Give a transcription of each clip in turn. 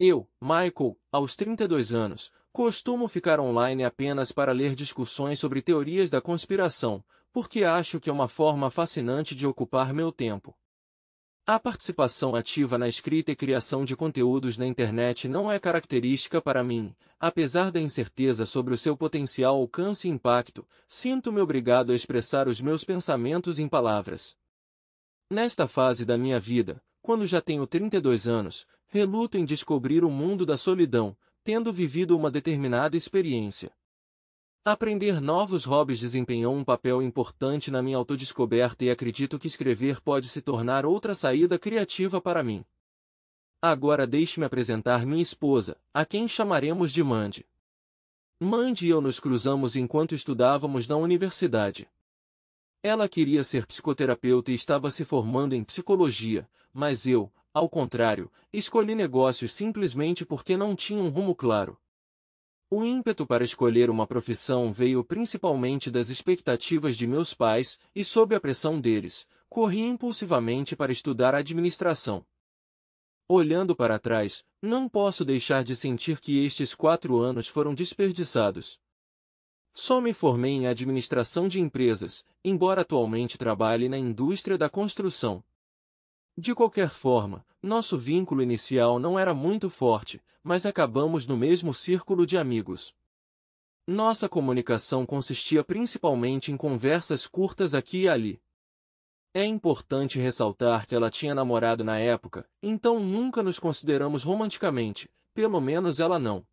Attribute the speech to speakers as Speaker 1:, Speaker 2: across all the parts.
Speaker 1: Eu, Michael, aos 32 anos, costumo ficar online apenas para ler discussões sobre teorias da conspiração, porque acho que é uma forma fascinante de ocupar meu tempo. A participação ativa na escrita e criação de conteúdos na internet não é característica para mim, apesar da incerteza sobre o seu potencial alcance e impacto, sinto-me obrigado a expressar os meus pensamentos em palavras. Nesta fase da minha vida, quando já tenho 32 anos, reluto em descobrir o mundo da solidão, tendo vivido uma determinada experiência. Aprender novos hobbies desempenhou um papel importante na minha autodescoberta e acredito que escrever pode se tornar outra saída criativa para mim. Agora deixe-me apresentar minha esposa, a quem chamaremos de Mandy. Mandy e eu nos cruzamos enquanto estudávamos na universidade. Ela queria ser psicoterapeuta e estava se formando em psicologia, mas eu, ao contrário, escolhi negócios simplesmente porque não tinha um rumo claro. O ímpeto para escolher uma profissão veio principalmente das expectativas de meus pais, e sob a pressão deles, corri impulsivamente para estudar administração. Olhando para trás, não posso deixar de sentir que estes 4 anos foram desperdiçados. Só me formei em administração de empresas, embora atualmente trabalhe na indústria da construção. De qualquer forma, nosso vínculo inicial não era muito forte, mas acabamos no mesmo círculo de amigos. Nossa comunicação consistia principalmente em conversas curtas aqui e ali. É importante ressaltar que ela tinha namorado na época, então nunca nos consideramos romanticamente, pelo menos ela não.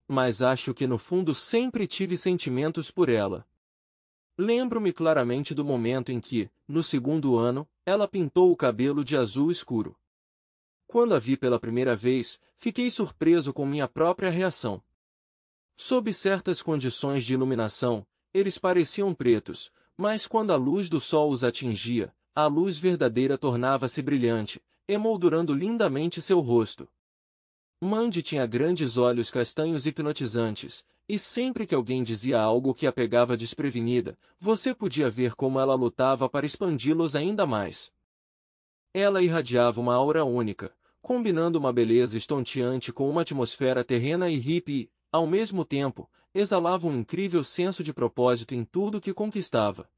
Speaker 1: Mas acho que no fundo sempre tive sentimentos por ela. Lembro-me claramente do momento em que, no segundo ano, ela pintou o cabelo de azul escuro. Quando a vi pela primeira vez, fiquei surpreso com minha própria reação. Sob certas condições de iluminação, eles pareciam pretos, mas quando a luz do sol os atingia, a luz verdadeira tornava-se brilhante, emoldurando lindamente seu rosto. Mandy tinha grandes olhos castanhos hipnotizantes, e sempre que alguém dizia algo que a pegava desprevenida, você podia ver como ela lutava para expandi-los ainda mais. Ela irradiava uma aura única, combinando uma beleza estonteante com uma atmosfera terrena e hippie e, ao mesmo tempo, exalava um incrível senso de propósito em tudo que conquistava.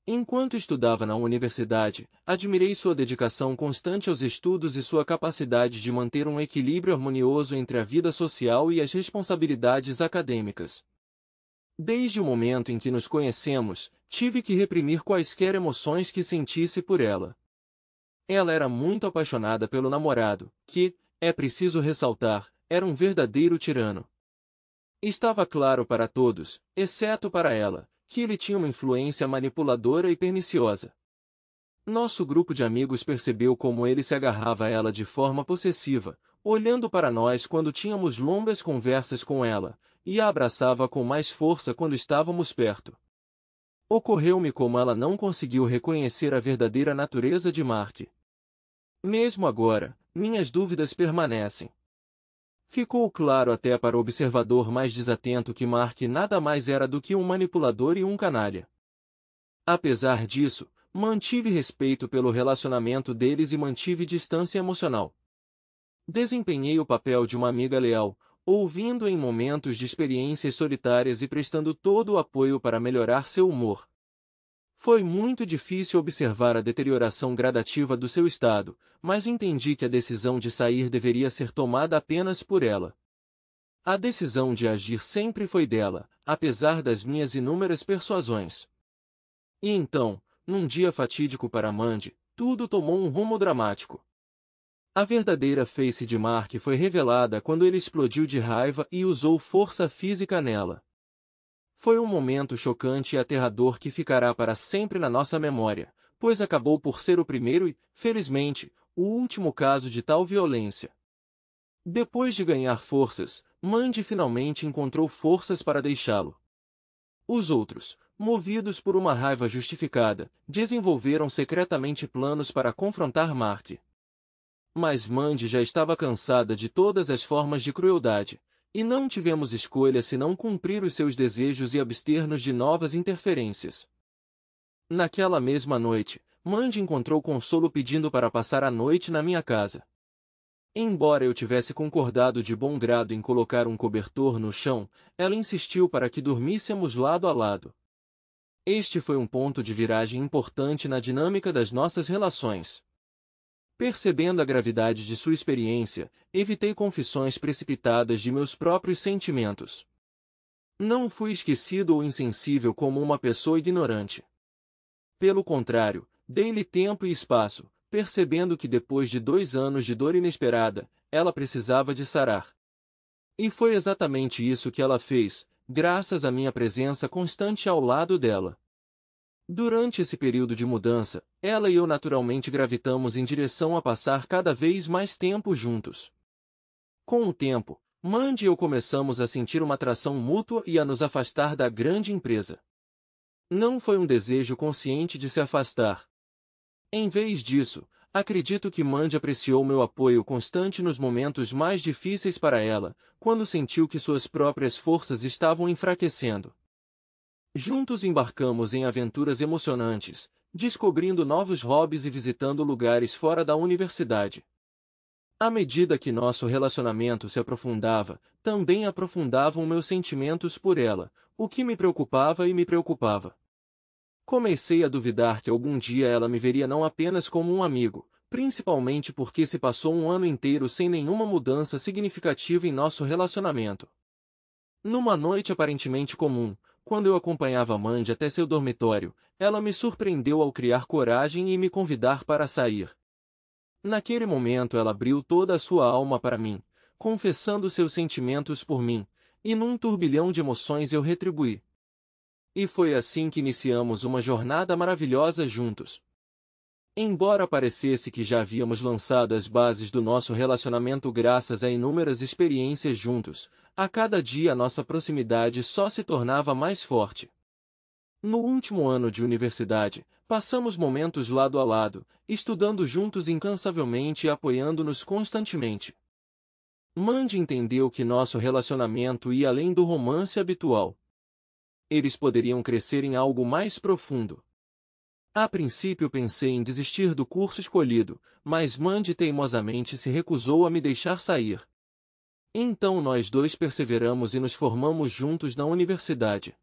Speaker 1: Enquanto estudava na universidade, admirei sua dedicação constante aos estudos e sua capacidade de manter um equilíbrio harmonioso entre a vida social e as responsabilidades acadêmicas. Desde o momento em que nos conhecemos, tive que reprimir quaisquer emoções que sentisse por ela. Ela era muito apaixonada pelo namorado, que, é preciso ressaltar, era um verdadeiro tirano. Estava claro para todos, exceto para ela, que ele tinha uma influência manipuladora e perniciosa. Nosso grupo de amigos percebeu como ele se agarrava a ela de forma possessiva, olhando para nós quando tínhamos longas conversas com ela, e a abraçava com mais força quando estávamos perto. Ocorreu-me como ela não conseguiu reconhecer a verdadeira natureza de Mark. Mesmo agora, minhas dúvidas permanecem. Ficou claro até para o observador mais desatento que Mark nada mais era do que um manipulador e um canalha. Apesar disso, mantive respeito pelo relacionamento deles e mantive distância emocional. Desempenhei o papel de uma amiga leal, ouvindo em momentos de experiências solitárias e prestando todo o apoio para melhorar seu humor. Foi muito difícil observar a deterioração gradativa do seu estado, mas entendi que a decisão de sair deveria ser tomada apenas por ela. A decisão de agir sempre foi dela, apesar das minhas inúmeras persuasões. E então, num dia fatídico para Mandy, tudo tomou um rumo dramático. A verdadeira face de Mark foi revelada quando ele explodiu de raiva e usou força física nela. Foi um momento chocante e aterrador que ficará para sempre na nossa memória, pois acabou por ser o primeiro e, felizmente, o último caso de tal violência. Depois de ganhar forças, Mandy finalmente encontrou forças para deixá-lo. Os outros, movidos por uma raiva justificada, desenvolveram secretamente planos para confrontar Mark. Mas Mandy já estava cansada de todas as formas de crueldade, e não tivemos escolha senão cumprir os seus desejos e abster-nos de novas interferências. Naquela mesma noite, Mandy encontrou consolo pedindo para passar a noite na minha casa. Embora eu tivesse concordado de bom grado em colocar um cobertor no chão, ela insistiu para que dormíssemos lado a lado. Este foi um ponto de viragem importante na dinâmica das nossas relações. Percebendo a gravidade de sua experiência, evitei confissões precipitadas de meus próprios sentimentos. Não fui esquecido ou insensível como uma pessoa ignorante. Pelo contrário, dei-lhe tempo e espaço, percebendo que depois de 2 anos de dor inesperada, ela precisava de sarar. E foi exatamente isso que ela fez, graças à minha presença constante ao lado dela. Durante esse período de mudança, ela e eu naturalmente gravitamos em direção a passar cada vez mais tempo juntos. Com o tempo, Mandy e eu começamos a sentir uma atração mútua e a nos afastar da grande empresa. Não foi um desejo consciente de se afastar. Em vez disso, acredito que Mandy apreciou meu apoio constante nos momentos mais difíceis para ela, quando sentiu que suas próprias forças estavam enfraquecendo. Juntos embarcamos em aventuras emocionantes, descobrindo novos hobbies e visitando lugares fora da universidade. À medida que nosso relacionamento se aprofundava, também aprofundavam meus sentimentos por ela, o que me preocupava e me preocupava. Comecei a duvidar que algum dia ela me veria não apenas como um amigo, principalmente porque se passou um ano inteiro sem nenhuma mudança significativa em nosso relacionamento. Numa noite aparentemente comum, quando eu acompanhava Mandy até seu dormitório, ela me surpreendeu ao criar coragem e me convidar para sair. Naquele momento ela abriu toda a sua alma para mim, confessando seus sentimentos por mim, e num turbilhão de emoções eu retribuí. E foi assim que iniciamos uma jornada maravilhosa juntos. Embora parecesse que já havíamos lançado as bases do nosso relacionamento graças a inúmeras experiências juntos, a cada dia nossa proximidade só se tornava mais forte. No último ano de universidade, passamos momentos lado a lado, estudando juntos incansavelmente e apoiando-nos constantemente. Mandy entendeu que nosso relacionamento ia além do romance habitual. Eles poderiam crescer em algo mais profundo. A princípio pensei em desistir do curso escolhido, mas Mandy teimosamente se recusou a me deixar sair. Então nós dois perseveramos e nos formamos juntos na universidade.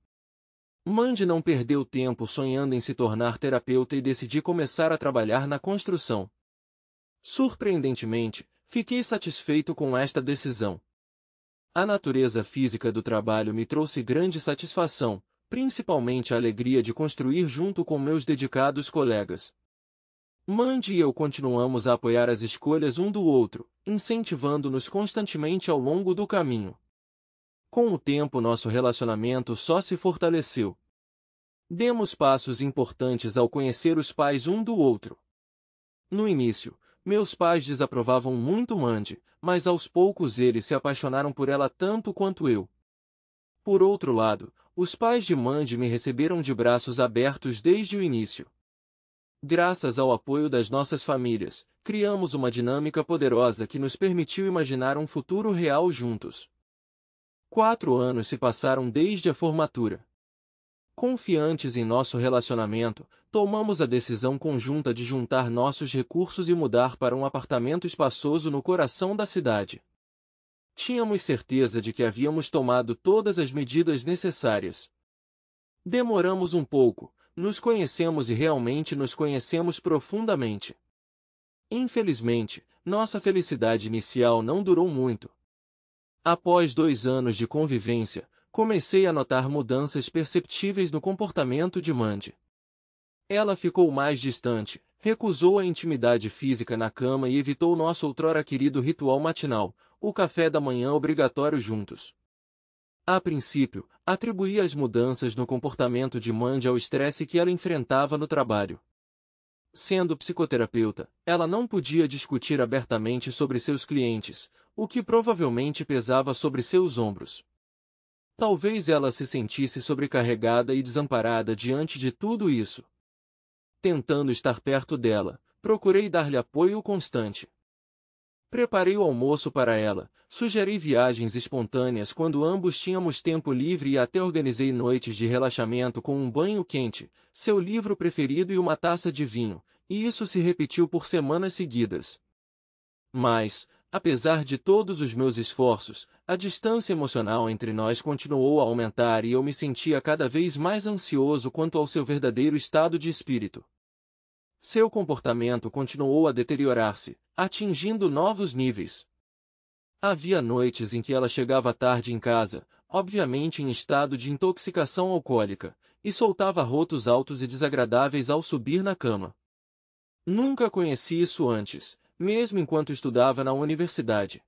Speaker 1: Mandy não perdeu tempo sonhando em se tornar terapeuta e decidi começar a trabalhar na construção. Surpreendentemente, fiquei satisfeito com esta decisão. A natureza física do trabalho me trouxe grande satisfação, principalmente a alegria de construir junto com meus dedicados colegas. Mandy e eu continuamos a apoiar as escolhas um do outro, incentivando-nos constantemente ao longo do caminho. Com o tempo nosso relacionamento só se fortaleceu. Demos passos importantes ao conhecer os pais um do outro. No início, meus pais desaprovavam muito Mandy, mas aos poucos eles se apaixonaram por ela tanto quanto eu. Por outro lado, os pais de Mandy me receberam de braços abertos desde o início. Graças ao apoio das nossas famílias, criamos uma dinâmica poderosa que nos permitiu imaginar um futuro real juntos. 4 anos se passaram desde a formatura. Confiantes em nosso relacionamento, tomamos a decisão conjunta de juntar nossos recursos e mudar para um apartamento espaçoso no coração da cidade. Tínhamos certeza de que havíamos tomado todas as medidas necessárias. Demoramos um pouco, nos conhecemos e realmente nos conhecemos profundamente. Infelizmente, nossa felicidade inicial não durou muito. Após 2 anos de convivência, comecei a notar mudanças perceptíveis no comportamento de Mandy. Ela ficou mais distante, recusou a intimidade física na cama e evitou nosso outrora querido ritual matinal, o café da manhã obrigatório juntos. A princípio, atribuí as mudanças no comportamento de Mandy ao estresse que ela enfrentava no trabalho. Sendo psicoterapeuta, ela não podia discutir abertamente sobre seus clientes, o que provavelmente pesava sobre seus ombros. Talvez ela se sentisse sobrecarregada e desamparada diante de tudo isso. Tentando estar perto dela, procurei dar-lhe apoio constante. Preparei o almoço para ela, sugeri viagens espontâneas quando ambos tínhamos tempo livre e até organizei noites de relaxamento com um banho quente, seu livro preferido e uma taça de vinho, e isso se repetiu por semanas seguidas. Mas, apesar de todos os meus esforços, a distância emocional entre nós continuou a aumentar e eu me sentia cada vez mais ansioso quanto ao seu verdadeiro estado de espírito. Seu comportamento continuou a deteriorar-se, atingindo novos níveis. Havia noites em que ela chegava tarde em casa, obviamente em estado de intoxicação alcoólica, e soltava arrotos altos e desagradáveis ao subir na cama. Nunca conheci isso antes, mesmo enquanto estudava na universidade.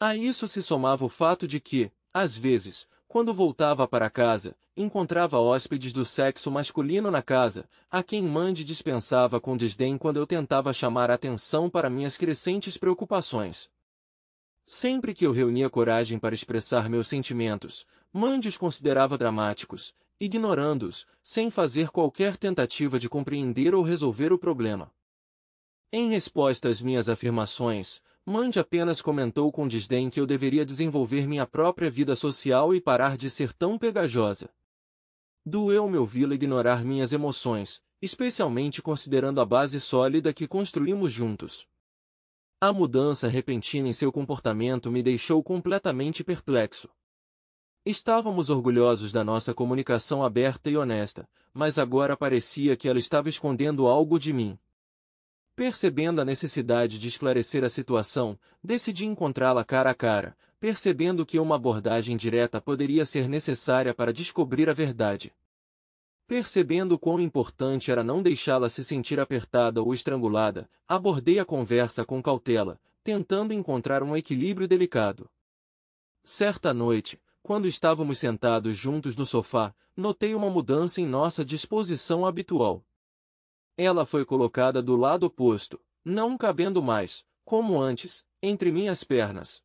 Speaker 1: A isso se somava o fato de que, às vezes, quando voltava para casa, encontrava hóspedes do sexo masculino na casa, a quem Mandy dispensava com desdém quando eu tentava chamar a atenção para minhas crescentes preocupações. Sempre que eu reunia coragem para expressar meus sentimentos, Mandy os considerava dramáticos, ignorando-os, sem fazer qualquer tentativa de compreender ou resolver o problema. Em resposta às minhas afirmações, Mandy apenas comentou com desdém que eu deveria desenvolver minha própria vida social e parar de ser tão pegajosa. Doeu-me ouvi-la ignorar minhas emoções, especialmente considerando a base sólida que construímos juntos. A mudança repentina em seu comportamento me deixou completamente perplexo. Estávamos orgulhosos da nossa comunicação aberta e honesta, mas agora parecia que ela estava escondendo algo de mim. Percebendo a necessidade de esclarecer a situação, decidi encontrá-la cara a cara, percebendo que uma abordagem direta poderia ser necessária para descobrir a verdade. Percebendo quão importante era não deixá-la se sentir apertada ou estrangulada, abordei a conversa com cautela, tentando encontrar um equilíbrio delicado. Certa noite, quando estávamos sentados juntos no sofá, notei uma mudança em nossa disposição habitual. Ela foi colocada do lado oposto, não cabendo mais, como antes, entre minhas pernas.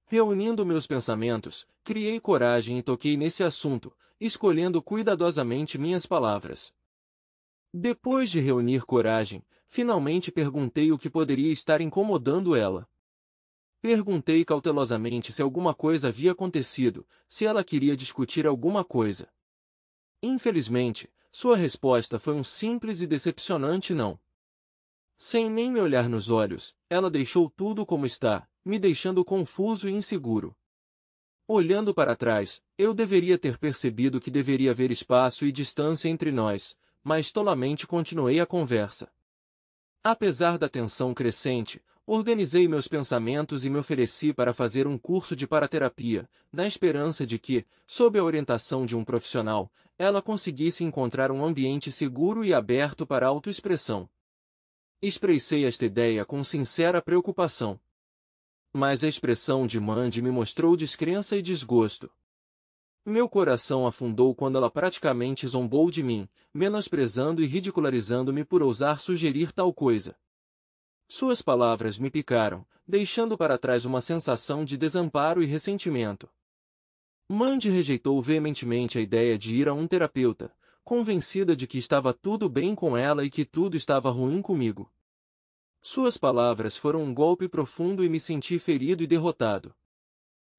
Speaker 1: Reunindo meus pensamentos, criei coragem e toquei nesse assunto, escolhendo cuidadosamente minhas palavras. Depois de reunir coragem, finalmente perguntei o que poderia estar incomodando ela. Perguntei cautelosamente se alguma coisa havia acontecido, se ela queria discutir alguma coisa. Infelizmente, sua resposta foi um simples e decepcionante não. Sem nem me olhar nos olhos, ela deixou tudo como está, me deixando confuso e inseguro. Olhando para trás, eu deveria ter percebido que deveria haver espaço e distância entre nós, mas tolamente continuei a conversa. Apesar da tensão crescente, organizei meus pensamentos e me ofereci para fazer um curso de paraterapia, na esperança de que, sob a orientação de um profissional, ela conseguisse encontrar um ambiente seguro e aberto para a autoexpressão. Expressei esta ideia com sincera preocupação. Mas a expressão de Mandy me mostrou descrença e desgosto. Meu coração afundou quando ela praticamente zombou de mim, menosprezando e ridicularizando-me por ousar sugerir tal coisa. Suas palavras me picaram, deixando para trás uma sensação de desamparo e ressentimento. Mandy rejeitou veementemente a ideia de ir a um terapeuta, convencida de que estava tudo bem com ela e que tudo estava ruim comigo. Suas palavras foram um golpe profundo e me senti ferido e derrotado.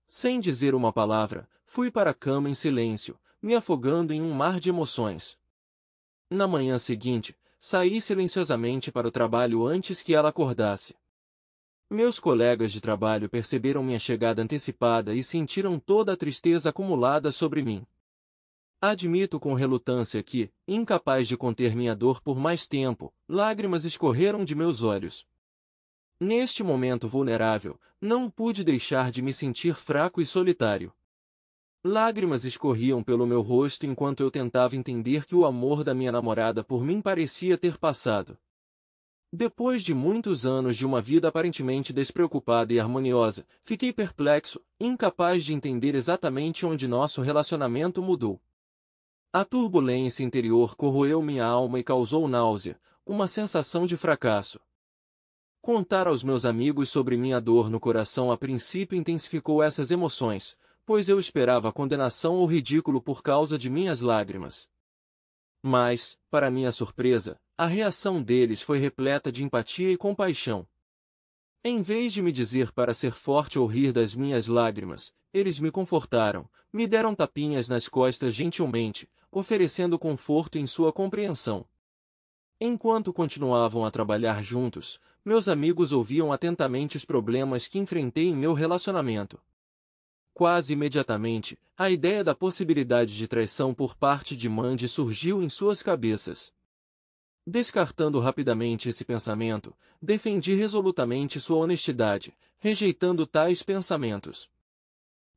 Speaker 1: Sem dizer uma palavra, fui para a cama em silêncio, me afogando em um mar de emoções. Na manhã seguinte, saí silenciosamente para o trabalho antes que ela acordasse. Meus colegas de trabalho perceberam minha chegada antecipada e sentiram toda a tristeza acumulada sobre mim. Admito com relutância que, incapaz de conter minha dor por mais tempo, lágrimas escorreram de meus olhos. Neste momento vulnerável, não pude deixar de me sentir fraco e solitário. Lágrimas escorriam pelo meu rosto enquanto eu tentava entender que o amor da minha namorada por mim parecia ter passado. Depois de muitos anos de uma vida aparentemente despreocupada e harmoniosa, fiquei perplexo, incapaz de entender exatamente onde nosso relacionamento mudou. A turbulência interior corroeu minha alma e causou náusea, uma sensação de fracasso. Contar aos meus amigos sobre minha dor no coração a princípio intensificou essas emoções, pois eu esperava a condenação ou ridículo por causa de minhas lágrimas. Mas, para minha surpresa, a reação deles foi repleta de empatia e compaixão. Em vez de me dizer para ser forte ou rir das minhas lágrimas, eles me confortaram, me deram tapinhas nas costas gentilmente, oferecendo conforto em sua compreensão. Enquanto continuavam a trabalhar juntos, meus amigos ouviam atentamente os problemas que enfrentei em meu relacionamento. Quase imediatamente, a ideia da possibilidade de traição por parte de Mandy surgiu em suas cabeças. Descartando rapidamente esse pensamento, defendi resolutamente sua honestidade, rejeitando tais pensamentos.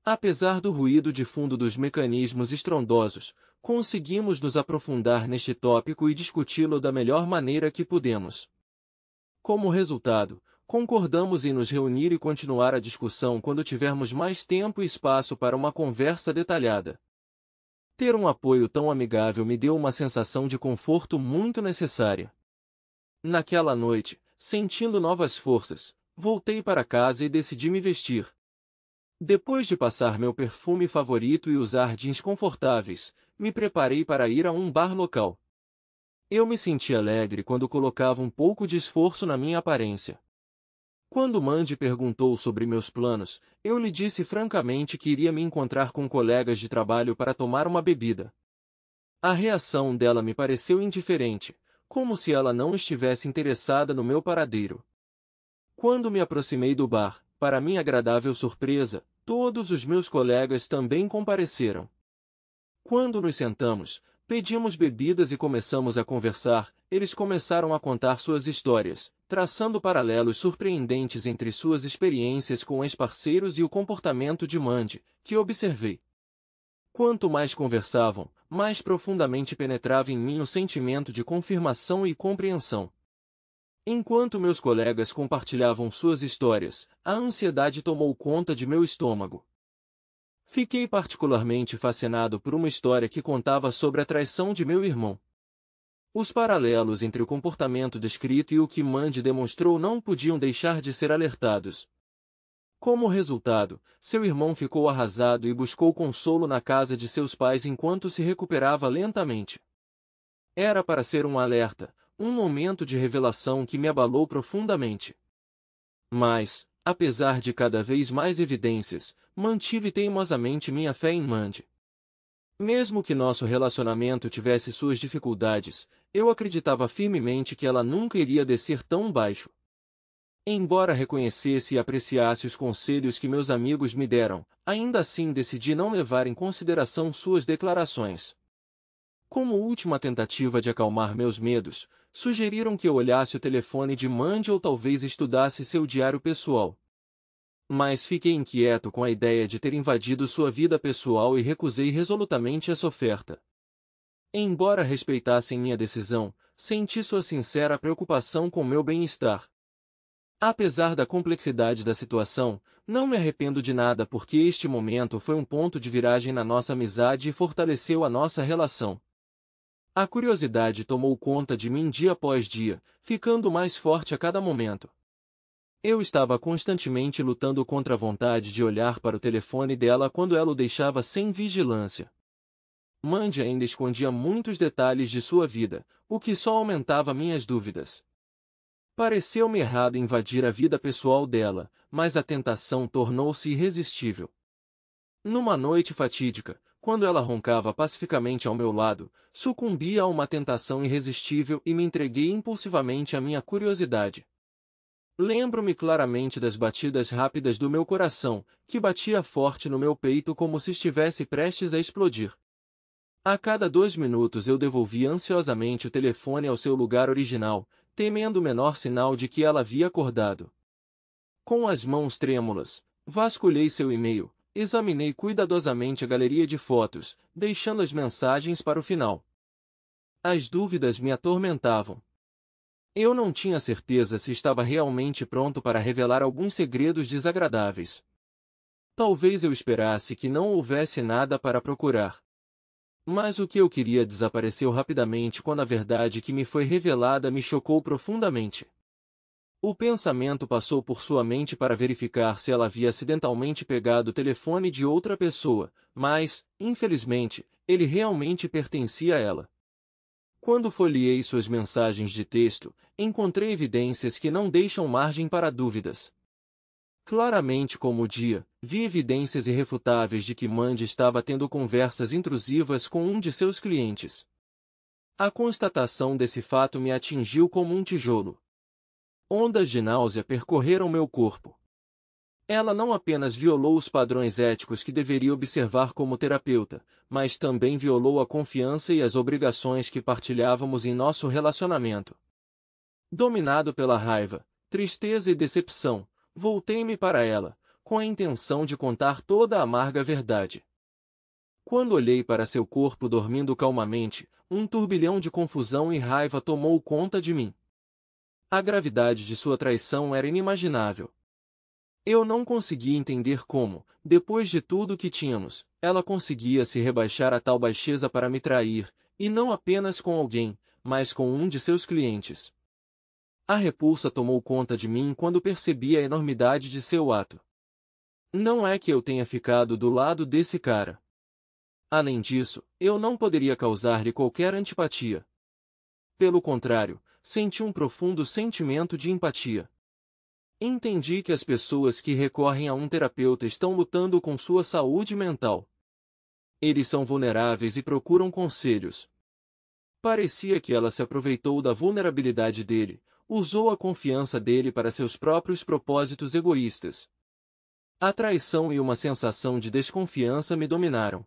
Speaker 1: Apesar do ruído de fundo dos mecanismos estrondosos, conseguimos nos aprofundar neste tópico e discuti-lo da melhor maneira que pudemos. Como resultado, concordamos em nos reunir e continuar a discussão quando tivermos mais tempo e espaço para uma conversa detalhada. Ter um apoio tão amigável me deu uma sensação de conforto muito necessária. Naquela noite, sentindo novas forças, voltei para casa e decidi me vestir. Depois de passar meu perfume favorito e usar jeans confortáveis, me preparei para ir a um bar local. Eu me senti alegre quando colocava um pouco de esforço na minha aparência. Quando Mandy perguntou sobre meus planos, eu lhe disse francamente que iria me encontrar com colegas de trabalho para tomar uma bebida. A reação dela me pareceu indiferente, como se ela não estivesse interessada no meu paradeiro. Quando me aproximei do bar, para minha agradável surpresa, todos os meus colegas também compareceram. Quando nos sentamos, pedimos bebidas e começamos a conversar, eles começaram a contar suas histórias, traçando paralelos surpreendentes entre suas experiências com ex-parceiros e o comportamento de Mandy, que observei. Quanto mais conversavam, mais profundamente penetrava em mim o sentimento de confirmação e compreensão. Enquanto meus colegas compartilhavam suas histórias, a ansiedade tomou conta de meu estômago. Fiquei particularmente fascinado por uma história que contava sobre a traição de meu irmão. Os paralelos entre o comportamento descrito e o que Mandy demonstrou não podiam deixar de ser alertados. Como resultado, seu irmão ficou arrasado e buscou consolo na casa de seus pais enquanto se recuperava lentamente. Era para ser um alerta, um momento de revelação que me abalou profundamente. Mas, apesar de cada vez mais evidências, mantive teimosamente minha fé em Mandy. Mesmo que nosso relacionamento tivesse suas dificuldades, eu acreditava firmemente que ela nunca iria descer tão baixo. Embora reconhecesse e apreciasse os conselhos que meus amigos me deram, ainda assim decidi não levar em consideração suas declarações. Como última tentativa de acalmar meus medos, sugeriram que eu olhasse o telefone de Mandy ou talvez estudasse seu diário pessoal. Mas fiquei inquieto com a ideia de ter invadido sua vida pessoal e recusei resolutamente essa oferta. Embora respeitassem minha decisão, senti sua sincera preocupação com meu bem-estar. Apesar da complexidade da situação, não me arrependo de nada porque este momento foi um ponto de viragem na nossa amizade e fortaleceu a nossa relação. A curiosidade tomou conta de mim dia após dia, ficando mais forte a cada momento. Eu estava constantemente lutando contra a vontade de olhar para o telefone dela quando ela o deixava sem vigilância. Mandy ainda escondia muitos detalhes de sua vida, o que só aumentava minhas dúvidas. Pareceu-me errado invadir a vida pessoal dela, mas a tentação tornou-se irresistível. Numa noite fatídica, quando ela roncava pacificamente ao meu lado, sucumbi a uma tentação irresistível e me entreguei impulsivamente à minha curiosidade. Lembro-me claramente das batidas rápidas do meu coração, que batia forte no meu peito como se estivesse prestes a explodir. A cada 2 minutos eu devolvia ansiosamente o telefone ao seu lugar original, temendo o menor sinal de que ela havia acordado. Com as mãos trêmulas, vasculhei seu e-mail, examinei cuidadosamente a galeria de fotos, deixando as mensagens para o final. As dúvidas me atormentavam. Eu não tinha certeza se estava realmente pronto para revelar alguns segredos desagradáveis. Talvez eu esperasse que não houvesse nada para procurar. Mas o que eu queria desapareceu rapidamente quando a verdade que me foi revelada me chocou profundamente. O pensamento passou por sua mente para verificar se ela havia acidentalmente pegado o telefone de outra pessoa, mas, infelizmente, ele realmente pertencia a ela. Quando folheei suas mensagens de texto, encontrei evidências que não deixam margem para dúvidas. Claramente como o dia, vi evidências irrefutáveis de que Mandy estava tendo conversas intrusivas com um de seus clientes. A constatação desse fato me atingiu como um tijolo. Ondas de náusea percorreram meu corpo. Ela não apenas violou os padrões éticos que deveria observar como terapeuta, mas também violou a confiança e as obrigações que partilhávamos em nosso relacionamento. Dominado pela raiva, tristeza e decepção, voltei-me para ela, com a intenção de contar toda a amarga verdade. Quando olhei para seu corpo dormindo calmamente, um turbilhão de confusão e raiva tomou conta de mim. A gravidade de sua traição era inimaginável. Eu não conseguia entender como, depois de tudo que tínhamos, ela conseguia se rebaixar a tal baixeza para me trair, e não apenas com alguém, mas com um de seus clientes. A repulsa tomou conta de mim quando percebi a enormidade de seu ato. Não é que eu tenha ficado do lado desse cara. Além disso, eu não poderia causar-lhe qualquer antipatia. Pelo contrário, senti um profundo sentimento de empatia. Entendi que as pessoas que recorrem a um terapeuta estão lutando com sua saúde mental. Eles são vulneráveis e procuram conselhos. Parecia que ela se aproveitou da vulnerabilidade dele, usou a confiança dele para seus próprios propósitos egoístas. A traição e uma sensação de desconfiança me dominaram.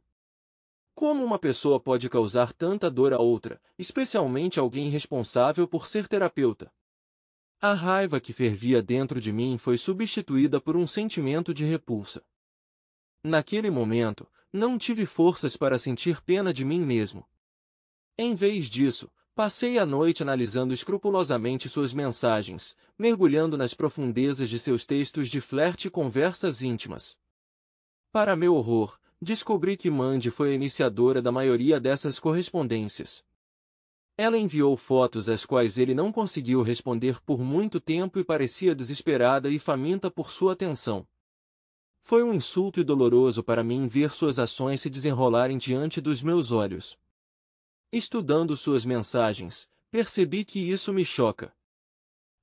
Speaker 1: Como uma pessoa pode causar tanta dor a outra, especialmente alguém responsável por ser terapeuta? A raiva que fervia dentro de mim foi substituída por um sentimento de repulsa. Naquele momento, não tive forças para sentir pena de mim mesmo. Em vez disso, passei a noite analisando escrupulosamente suas mensagens, mergulhando nas profundezas de seus textos de flerte e conversas íntimas. Para meu horror, descobri que Mandy foi a iniciadora da maioria dessas correspondências. Ela enviou fotos às quais ele não conseguiu responder por muito tempo e parecia desesperada e faminta por sua atenção. Foi um insulto e doloroso para mim ver suas ações se desenrolarem diante dos meus olhos. Estudando suas mensagens, percebi que isso me choca.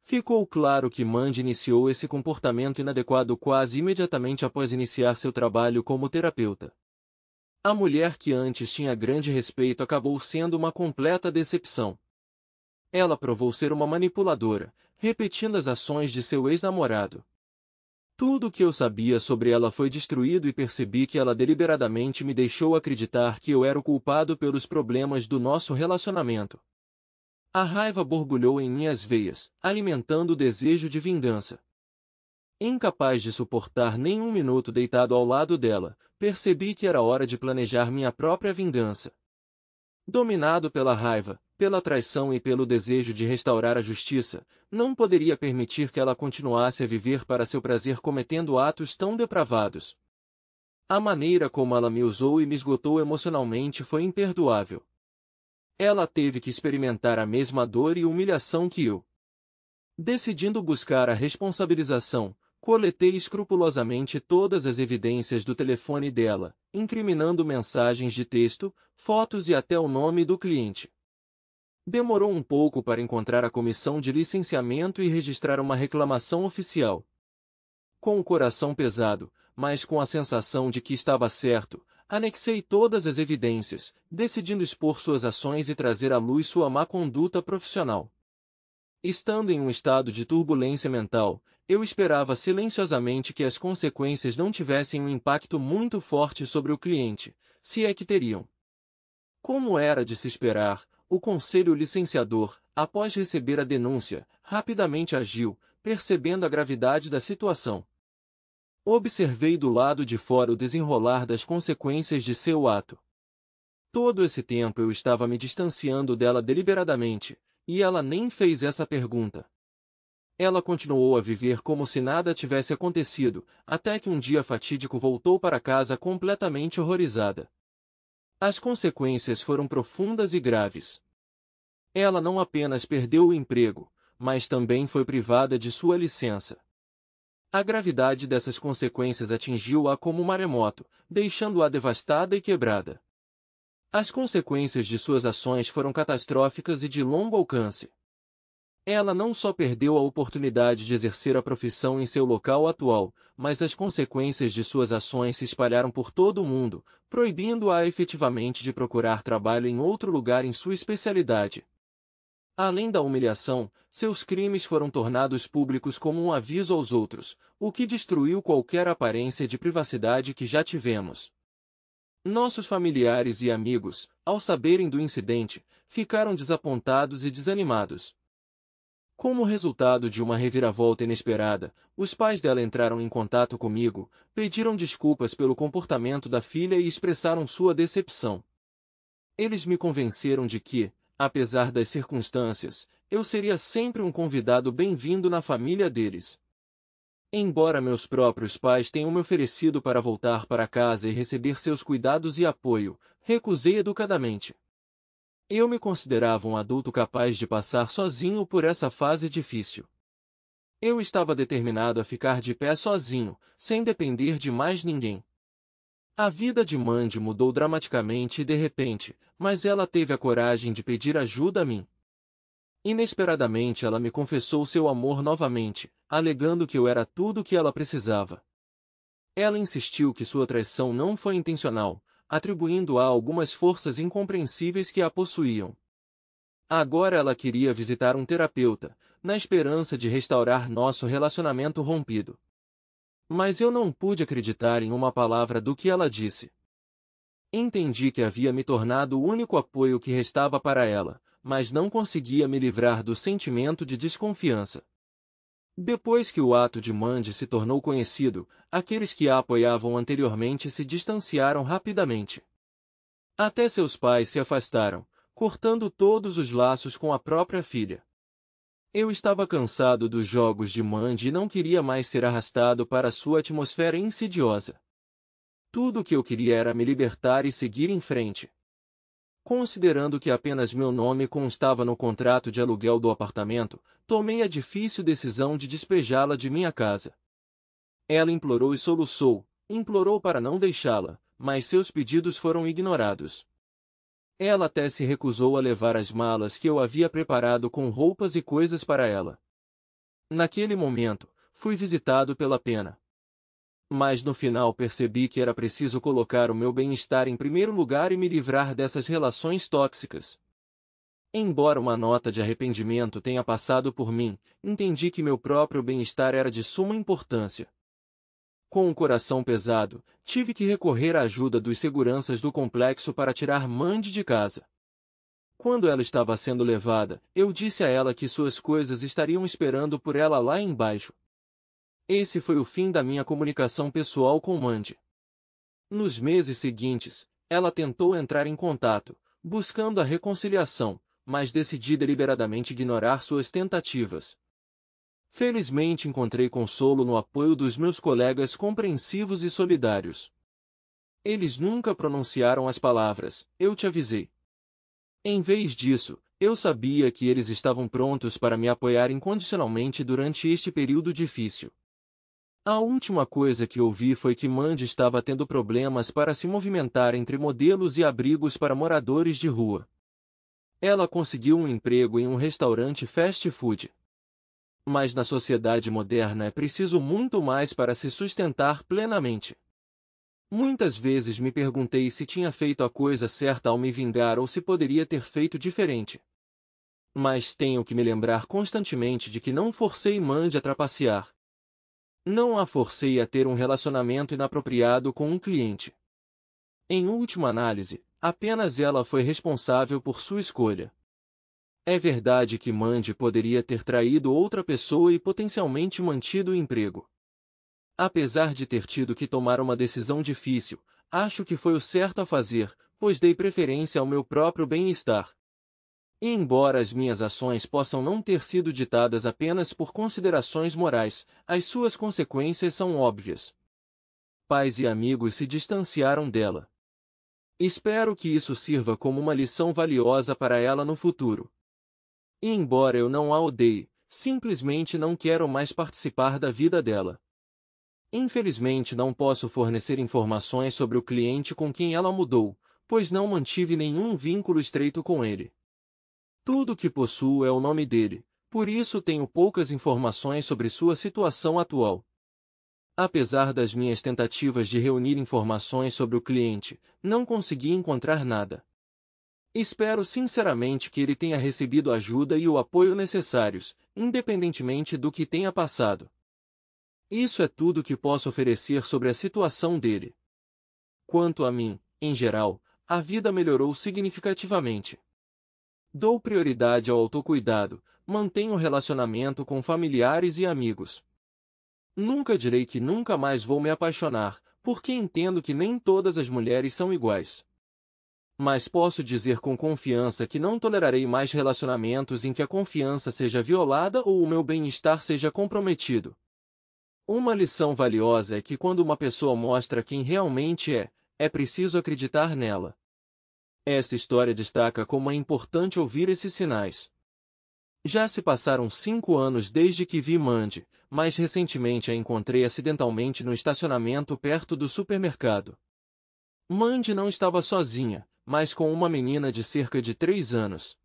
Speaker 1: Ficou claro que Mandy iniciou esse comportamento inadequado quase imediatamente após iniciar seu trabalho como terapeuta. A mulher que antes tinha grande respeito acabou sendo uma completa decepção. Ela provou ser uma manipuladora, repetindo as ações de seu ex-namorado. Tudo o que eu sabia sobre ela foi destruído e percebi que ela deliberadamente me deixou acreditar que eu era o culpado pelos problemas do nosso relacionamento. A raiva borbulhou em minhas veias, alimentando o desejo de vingança. Incapaz de suportar nem um minuto deitado ao lado dela, percebi que era hora de planejar minha própria vingança. Dominado pela raiva, pela traição e pelo desejo de restaurar a justiça, não poderia permitir que ela continuasse a viver para seu prazer cometendo atos tão depravados. A maneira como ela me usou e me esgotou emocionalmente foi imperdoável. Ela teve que experimentar a mesma dor e humilhação que eu. Decidindo buscar a responsabilização, coletei escrupulosamente todas as evidências do telefone dela, incriminando mensagens de texto, fotos e até o nome do cliente. Demorou um pouco para encontrar a comissão de licenciamento e registrar uma reclamação oficial. Com o coração pesado, mas com a sensação de que estava certo, anexei todas as evidências, decidindo expor suas ações e trazer à luz sua má conduta profissional. Estando em um estado de turbulência mental, eu esperava silenciosamente que as consequências não tivessem um impacto muito forte sobre o cliente, se é que teriam. Como era de se esperar, o conselho licenciador, após receber a denúncia, rapidamente agiu, percebendo a gravidade da situação. Observei do lado de fora o desenrolar das consequências de seu ato. Todo esse tempo eu estava me distanciando dela deliberadamente, e ela nem fez essa pergunta. Ela continuou a viver como se nada tivesse acontecido, até que um dia fatídico voltou para casa completamente horrorizada. As consequências foram profundas e graves. Ela não apenas perdeu o emprego, mas também foi privada de sua licença. A gravidade dessas consequências atingiu-a como um maremoto, deixando-a devastada e quebrada. As consequências de suas ações foram catastróficas e de longo alcance. Ela não só perdeu a oportunidade de exercer a profissão em seu local atual, mas as consequências de suas ações se espalharam por todo o mundo, proibindo-a efetivamente de procurar trabalho em outro lugar em sua especialidade. Além da humilhação, seus crimes foram tornados públicos como um aviso aos outros, o que destruiu qualquer aparência de privacidade que já tivemos. Nossos familiares e amigos, ao saberem do incidente, ficaram desapontados e desanimados. Como resultado de uma reviravolta inesperada, os pais dela entraram em contato comigo, pediram desculpas pelo comportamento da filha e expressaram sua decepção. Eles me convenceram de que, apesar das circunstâncias, eu seria sempre um convidado bem-vindo na família deles. Embora meus próprios pais tenham me oferecido para voltar para casa e receber seus cuidados e apoio, recusei educadamente. Eu me considerava um adulto capaz de passar sozinho por essa fase difícil. Eu estava determinado a ficar de pé sozinho, sem depender de mais ninguém. A vida de Mandy mudou dramaticamente e de repente, mas ela teve a coragem de pedir ajuda a mim. Inesperadamente ela me confessou seu amor novamente, alegando que eu era tudo o que ela precisava. Ela insistiu que sua traição não foi intencional, atribuindo-a a algumas forças incompreensíveis que a possuíam. Agora ela queria visitar um terapeuta, na esperança de restaurar nosso relacionamento rompido. Mas eu não pude acreditar em uma palavra do que ela disse. Entendi que havia me tornado o único apoio que restava para ela, mas não conseguia me livrar do sentimento de desconfiança. Depois que o ato de Mandy se tornou conhecido, aqueles que a apoiavam anteriormente se distanciaram rapidamente. Até seus pais se afastaram, cortando todos os laços com a própria filha. Eu estava cansado dos jogos de Mandy e não queria mais ser arrastado para sua atmosfera insidiosa. Tudo o que eu queria era me libertar e seguir em frente. Considerando que apenas meu nome constava no contrato de aluguel do apartamento, tomei a difícil decisão de despejá-la de minha casa. Ela implorou e soluçou, implorou para não deixá-la, mas seus pedidos foram ignorados. Ela até se recusou a levar as malas que eu havia preparado com roupas e coisas para ela. Naquele momento, fui visitado pela pena. Mas no final percebi que era preciso colocar o meu bem-estar em primeiro lugar e me livrar dessas relações tóxicas. Embora uma nota de arrependimento tenha passado por mim, entendi que meu próprio bem-estar era de suma importância. Com o coração pesado, tive que recorrer à ajuda dos seguranças do complexo para tirar Mandy de casa. Quando ela estava sendo levada, eu disse a ela que suas coisas estariam esperando por ela lá embaixo. Esse foi o fim da minha comunicação pessoal com Mandy. Nos meses seguintes, ela tentou entrar em contato, buscando a reconciliação, mas decidi deliberadamente ignorar suas tentativas. Felizmente encontrei consolo no apoio dos meus colegas compreensivos e solidários. Eles nunca pronunciaram as palavras, "eu te avisei". Em vez disso, eu sabia que eles estavam prontos para me apoiar incondicionalmente durante este período difícil. A última coisa que ouvi foi que Mandy estava tendo problemas para se movimentar entre modelos e abrigos para moradores de rua. Ela conseguiu um emprego em um restaurante fast food. Mas na sociedade moderna é preciso muito mais para se sustentar plenamente. Muitas vezes me perguntei se tinha feito a coisa certa ao me vingar ou se poderia ter feito diferente. Mas tenho que me lembrar constantemente de que não forcei Mandy a trapacear. Não a forcei a ter um relacionamento inapropriado com um cliente. Em última análise, apenas ela foi responsável por sua escolha. É verdade que Mandy poderia ter traído outra pessoa e potencialmente mantido o emprego. Apesar de ter tido que tomar uma decisão difícil, acho que foi o certo a fazer, pois dei preferência ao meu próprio bem-estar. E embora as minhas ações possam não ter sido ditadas apenas por considerações morais, as suas consequências são óbvias. Pais e amigos se distanciaram dela. Espero que isso sirva como uma lição valiosa para ela no futuro. E embora eu não a odeie, simplesmente não quero mais participar da vida dela. Infelizmente não posso fornecer informações sobre o cliente com quem ela mudou, pois não mantive nenhum vínculo estreito com ele. Tudo o que possuo é o nome dele, por isso tenho poucas informações sobre sua situação atual. Apesar das minhas tentativas de reunir informações sobre o cliente, não consegui encontrar nada. Espero sinceramente que ele tenha recebido a ajuda e o apoio necessários, independentemente do que tenha passado. Isso é tudo que posso oferecer sobre a situação dele. Quanto a mim, em geral, a vida melhorou significativamente. Dou prioridade ao autocuidado, mantenho relacionamento com familiares e amigos. Nunca direi que nunca mais vou me apaixonar, porque entendo que nem todas as mulheres são iguais. Mas posso dizer com confiança que não tolerarei mais relacionamentos em que a confiança seja violada ou o meu bem-estar seja comprometido. Uma lição valiosa é que quando uma pessoa mostra quem realmente é preciso acreditar nela. Esta história destaca como é importante ouvir esses sinais. Já se passaram 5 anos desde que vi Mandy, mas recentemente a encontrei acidentalmente no estacionamento perto do supermercado. Mandy não estava sozinha, mas com uma menina de cerca de 3 anos.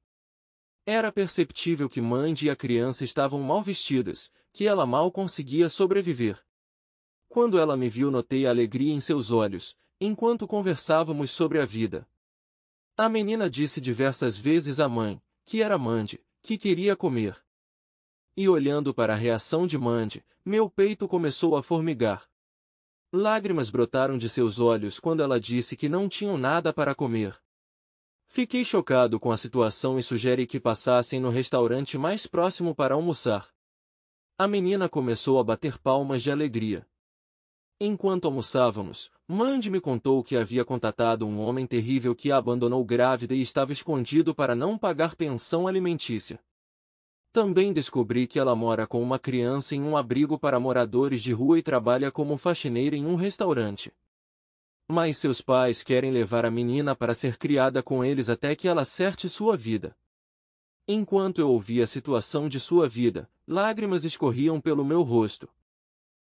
Speaker 1: Era perceptível que Mandy e a criança estavam mal vestidas, que ela mal conseguia sobreviver. Quando ela me viu, notei a alegria em seus olhos, enquanto conversávamos sobre a vida. A menina disse diversas vezes à mãe, que era Mandy, que queria comer. E olhando para a reação de Mandy, meu peito começou a formigar. Lágrimas brotaram de seus olhos quando ela disse que não tinham nada para comer. Fiquei chocado com a situação e sugeri que passassem no restaurante mais próximo para almoçar. A menina começou a bater palmas de alegria. Enquanto almoçávamos, Mandy me contou que havia contatado um homem terrível que a abandonou grávida e estava escondido para não pagar pensão alimentícia. Também descobri que ela mora com uma criança em um abrigo para moradores de rua e trabalha como faxineira em um restaurante. Mas seus pais querem levar a menina para ser criada com eles até que ela acerte sua vida. Enquanto eu ouvia a situação de sua vida, lágrimas escorriam pelo meu rosto.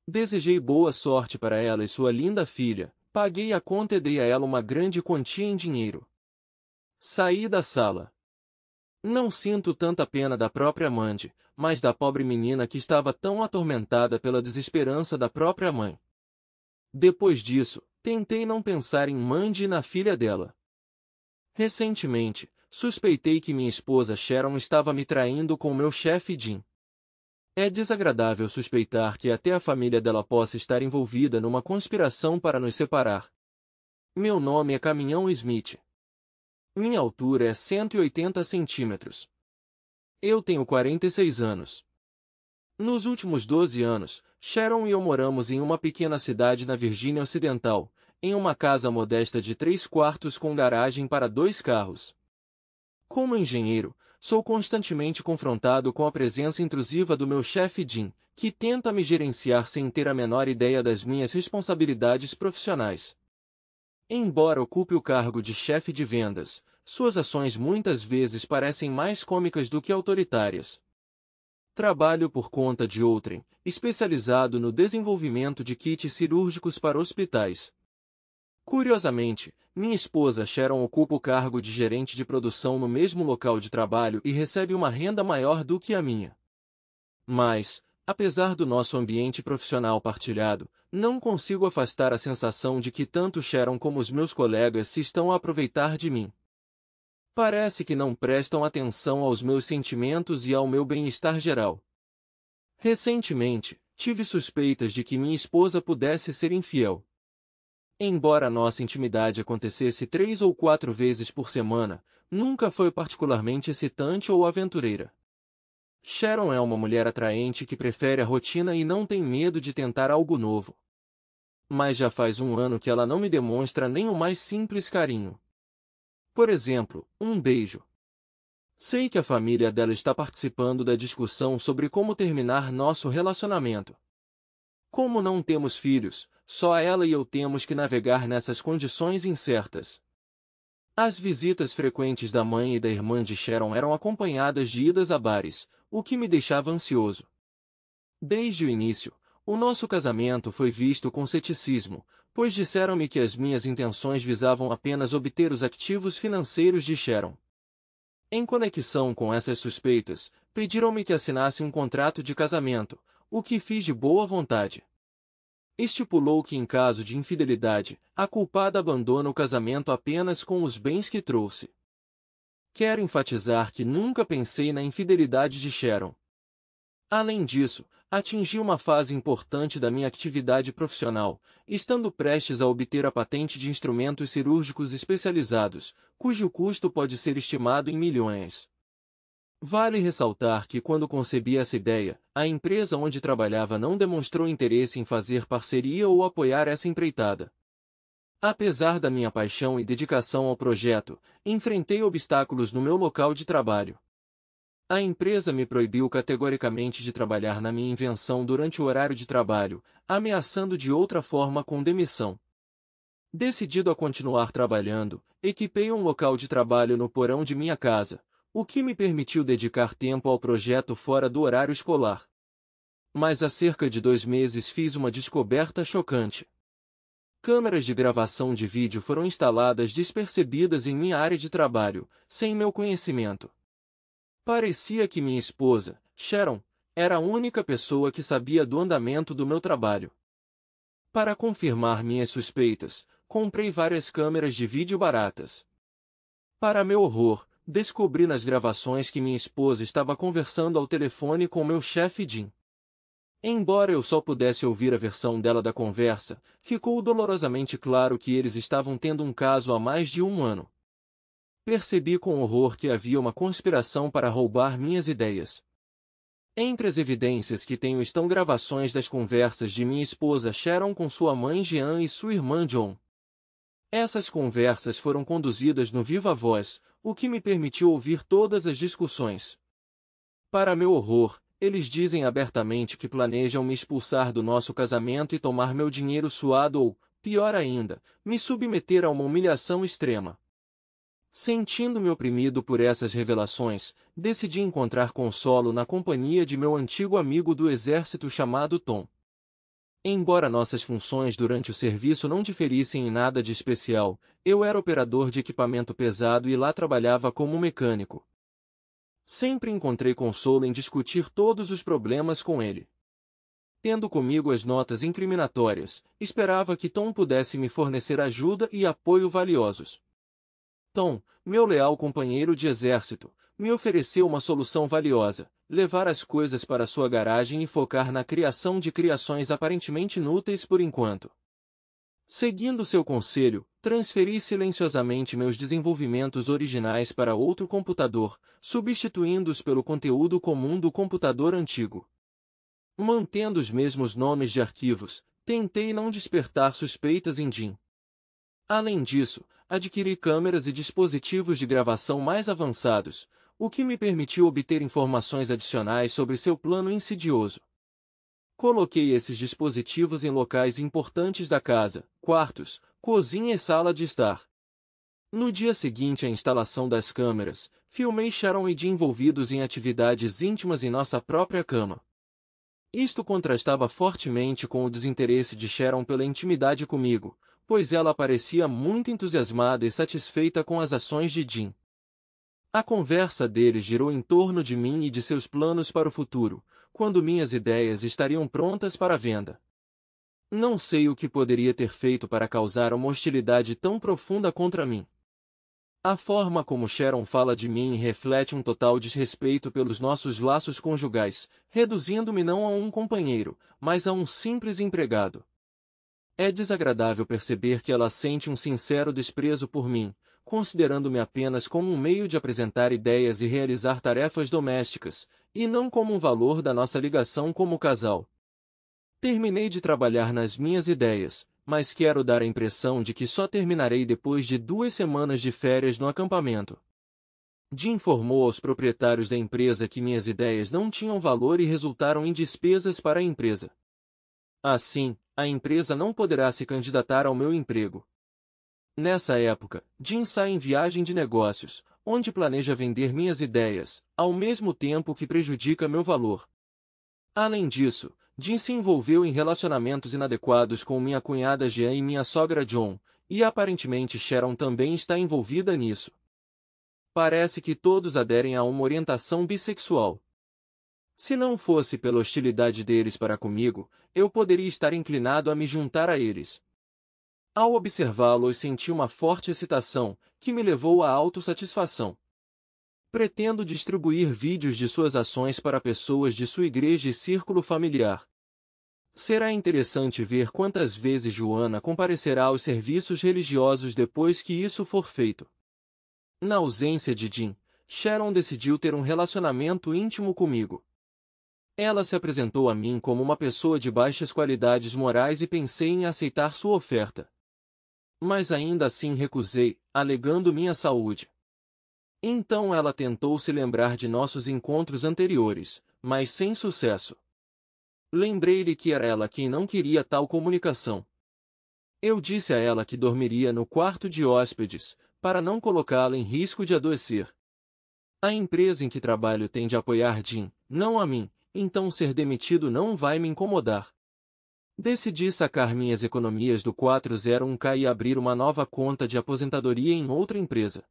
Speaker 1: Desejei boa sorte para ela e sua linda filha, paguei a conta e dei a ela uma grande quantia em dinheiro. Saí da sala. Não sinto tanta pena da própria Mandy, mas da pobre menina que estava tão atormentada pela desesperança da própria mãe. Depois disso, tentei não pensar em Mandy e na filha dela. Recentemente, suspeitei que minha esposa Sharon estava me traindo com meu chefe Jim. É desagradável suspeitar que até a família dela possa estar envolvida numa conspiração para nos separar. Meu nome é Caminhão Smith. Minha altura é 180 centímetros. Eu tenho 46 anos. Nos últimos 12 anos, Sharon e eu moramos em uma pequena cidade na Virgínia Ocidental, em uma casa modesta de 3 quartos com garagem para 2 carros. Como engenheiro, sou constantemente confrontado com a presença intrusiva do meu chefe Jim, que tenta me gerenciar sem ter a menor ideia das minhas responsabilidades profissionais. Embora ocupe o cargo de chefe de vendas, suas ações muitas vezes parecem mais cômicas do que autoritárias. Trabalho por conta de outrem, especializado no desenvolvimento de kits cirúrgicos para hospitais. Curiosamente, minha esposa Sharon ocupa o cargo de gerente de produção no mesmo local de trabalho e recebe uma renda maior do que a minha. Mas, apesar do nosso ambiente profissional partilhado, não consigo afastar a sensação de que tanto Sharon como os meus colegas se estão a aproveitar de mim. Parece que não prestam atenção aos meus sentimentos e ao meu bem-estar geral. Recentemente, tive suspeitas de que minha esposa pudesse ser infiel. Embora nossa intimidade acontecesse 3 ou 4 vezes por semana, nunca foi particularmente excitante ou aventureira. Sharon é uma mulher atraente que prefere a rotina e não tem medo de tentar algo novo. Mas já faz um ano que ela não me demonstra nem o mais simples carinho. Por exemplo, um beijo. Sei que a família dela está participando da discussão sobre como terminar nosso relacionamento. Como não temos filhos, só ela e eu temos que navegar nessas condições incertas. As visitas frequentes da mãe e da irmã de Sharon eram acompanhadas de idas a bares, o que me deixava ansioso. Desde o início, o nosso casamento foi visto com ceticismo, pois disseram-me que as minhas intenções visavam apenas obter os ativos financeiros de Sharon. Em conexão com essas suspeitas, pediram-me que assinasse um contrato de casamento, o que fiz de boa vontade. Estipulou que em caso de infidelidade, a culpada abandona o casamento apenas com os bens que trouxe. Quero enfatizar que nunca pensei na infidelidade de Sharon. Além disso, atingi uma fase importante da minha atividade profissional, estando prestes a obter a patente de instrumentos cirúrgicos especializados, cujo custo pode ser estimado em milhões. Vale ressaltar que quando concebi essa ideia, a empresa onde trabalhava não demonstrou interesse em fazer parceria ou apoiar essa empreitada. Apesar da minha paixão e dedicação ao projeto, enfrentei obstáculos no meu local de trabalho. A empresa me proibiu categoricamente de trabalhar na minha invenção durante o horário de trabalho, ameaçando de outra forma com demissão. Decidido a continuar trabalhando, equipei um local de trabalho no porão de minha casa, o que me permitiu dedicar tempo ao projeto fora do horário escolar. Mas há cerca de 2 meses fiz uma descoberta chocante. Câmeras de gravação de vídeo foram instaladas despercebidas em minha área de trabalho, sem meu conhecimento. Parecia que minha esposa, Sharon, era a única pessoa que sabia do andamento do meu trabalho. Para confirmar minhas suspeitas, comprei várias câmeras de vídeo baratas. Para meu horror, descobri nas gravações que minha esposa estava conversando ao telefone com meu chefe Jim. Embora eu só pudesse ouvir a versão dela da conversa, ficou dolorosamente claro que eles estavam tendo um caso há mais de 1 ano. Percebi com horror que havia uma conspiração para roubar minhas ideias. Entre as evidências que tenho estão gravações das conversas de minha esposa Sharon com sua mãe Jean e sua irmã John. Essas conversas foram conduzidas no viva voz, o que me permitiu ouvir todas as discussões. Para meu horror, eles dizem abertamente que planejam me expulsar do nosso casamento e tomar meu dinheiro suado ou, pior ainda, me submeter a uma humilhação extrema. Sentindo-me oprimido por essas revelações, decidi encontrar consolo na companhia de meu antigo amigo do exército chamado Tom. Embora nossas funções durante o serviço não diferissem em nada de especial, eu era operador de equipamento pesado e lá trabalhava como mecânico. Sempre encontrei consolo em discutir todos os problemas com ele. Tendo comigo as notas incriminatórias, esperava que Tom pudesse me fornecer ajuda e apoio valiosos. Tom, meu leal companheiro de exército, me ofereceu uma solução valiosa: levar as coisas para sua garagem e focar na criação de criações aparentemente inúteis por enquanto. Seguindo seu conselho, transferi silenciosamente meus desenvolvimentos originais para outro computador, substituindo-os pelo conteúdo comum do computador antigo. Mantendo os mesmos nomes de arquivos, tentei não despertar suspeitas em Jim. Além disso, adquiri câmeras e dispositivos de gravação mais avançados, o que me permitiu obter informações adicionais sobre seu plano insidioso. Coloquei esses dispositivos em locais importantes da casa: quartos, cozinha e sala de estar. No dia seguinte à instalação das câmeras, filmei Sharon e Jim envolvidos em atividades íntimas em nossa própria cama. Isto contrastava fortemente com o desinteresse de Sharon pela intimidade comigo, pois ela parecia muito entusiasmada e satisfeita com as ações de Jim. A conversa deles girou em torno de mim e de seus planos para o futuro, quando minhas ideias estariam prontas para venda. Não sei o que poderia ter feito para causar uma hostilidade tão profunda contra mim. A forma como Sharon fala de mim reflete um total desrespeito pelos nossos laços conjugais, reduzindo-me não a um companheiro, mas a um simples empregado. É desagradável perceber que ela sente um sincero desprezo por mim, considerando-me apenas como um meio de apresentar ideias e realizar tarefas domésticas, e não como um valor da nossa ligação como casal. Terminei de trabalhar nas minhas ideias, mas quero dar a impressão de que só terminarei depois de 2 semanas de férias no acampamento. Jim informou aos proprietários da empresa que minhas ideias não tinham valor e resultaram em despesas para a empresa. Assim, a empresa não poderá se candidatar ao meu emprego. Nessa época, Jim sai em viagem de negócios, onde planeja vender minhas ideias, ao mesmo tempo que prejudica meu valor. Além disso, Jim se envolveu em relacionamentos inadequados com minha cunhada Jean e minha sogra John, e aparentemente Sharon também está envolvida nisso. Parece que todos aderem a uma orientação bissexual. Se não fosse pela hostilidade deles para comigo, eu poderia estar inclinado a me juntar a eles. Ao observá-los senti uma forte excitação, que me levou à autossatisfação. Pretendo distribuir vídeos de suas ações para pessoas de sua igreja e círculo familiar. Será interessante ver quantas vezes Joanna comparecerá aos serviços religiosos depois que isso for feito. Na ausência de Jim, Sharon decidiu ter um relacionamento íntimo comigo. Ela se apresentou a mim como uma pessoa de baixas qualidades morais e pensei em aceitar sua oferta. Mas ainda assim recusei, alegando minha saúde. Então ela tentou se lembrar de nossos encontros anteriores, mas sem sucesso. Lembrei-lhe que era ela quem não queria tal comunicação. Eu disse a ela que dormiria no quarto de hóspedes, para não colocá-la em risco de adoecer. A empresa em que trabalho tem de apoiar Jim, não a mim, então ser demitido não vai me incomodar. Decidi sacar minhas economias do 401k e abrir uma nova conta de aposentadoria em outra empresa.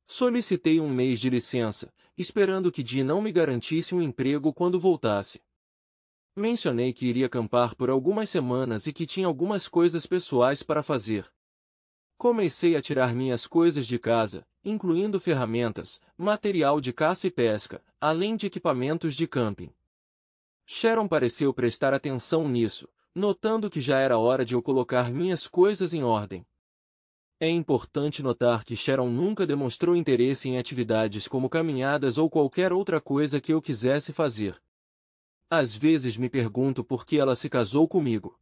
Speaker 1: Solicitei um mês de licença, esperando que Jim não me garantisse um emprego quando voltasse. Mencionei que iria acampar por algumas semanas e que tinha algumas coisas pessoais para fazer. Comecei a tirar minhas coisas de casa, incluindo ferramentas, material de caça e pesca, além de equipamentos de camping. Sharon pareceu prestar atenção nisso, notando que já era hora de eu colocar minhas coisas em ordem. É importante notar que Sharon nunca demonstrou interesse em atividades como caminhadas ou qualquer outra coisa que eu quisesse fazer. Às vezes me pergunto por que ela se casou comigo.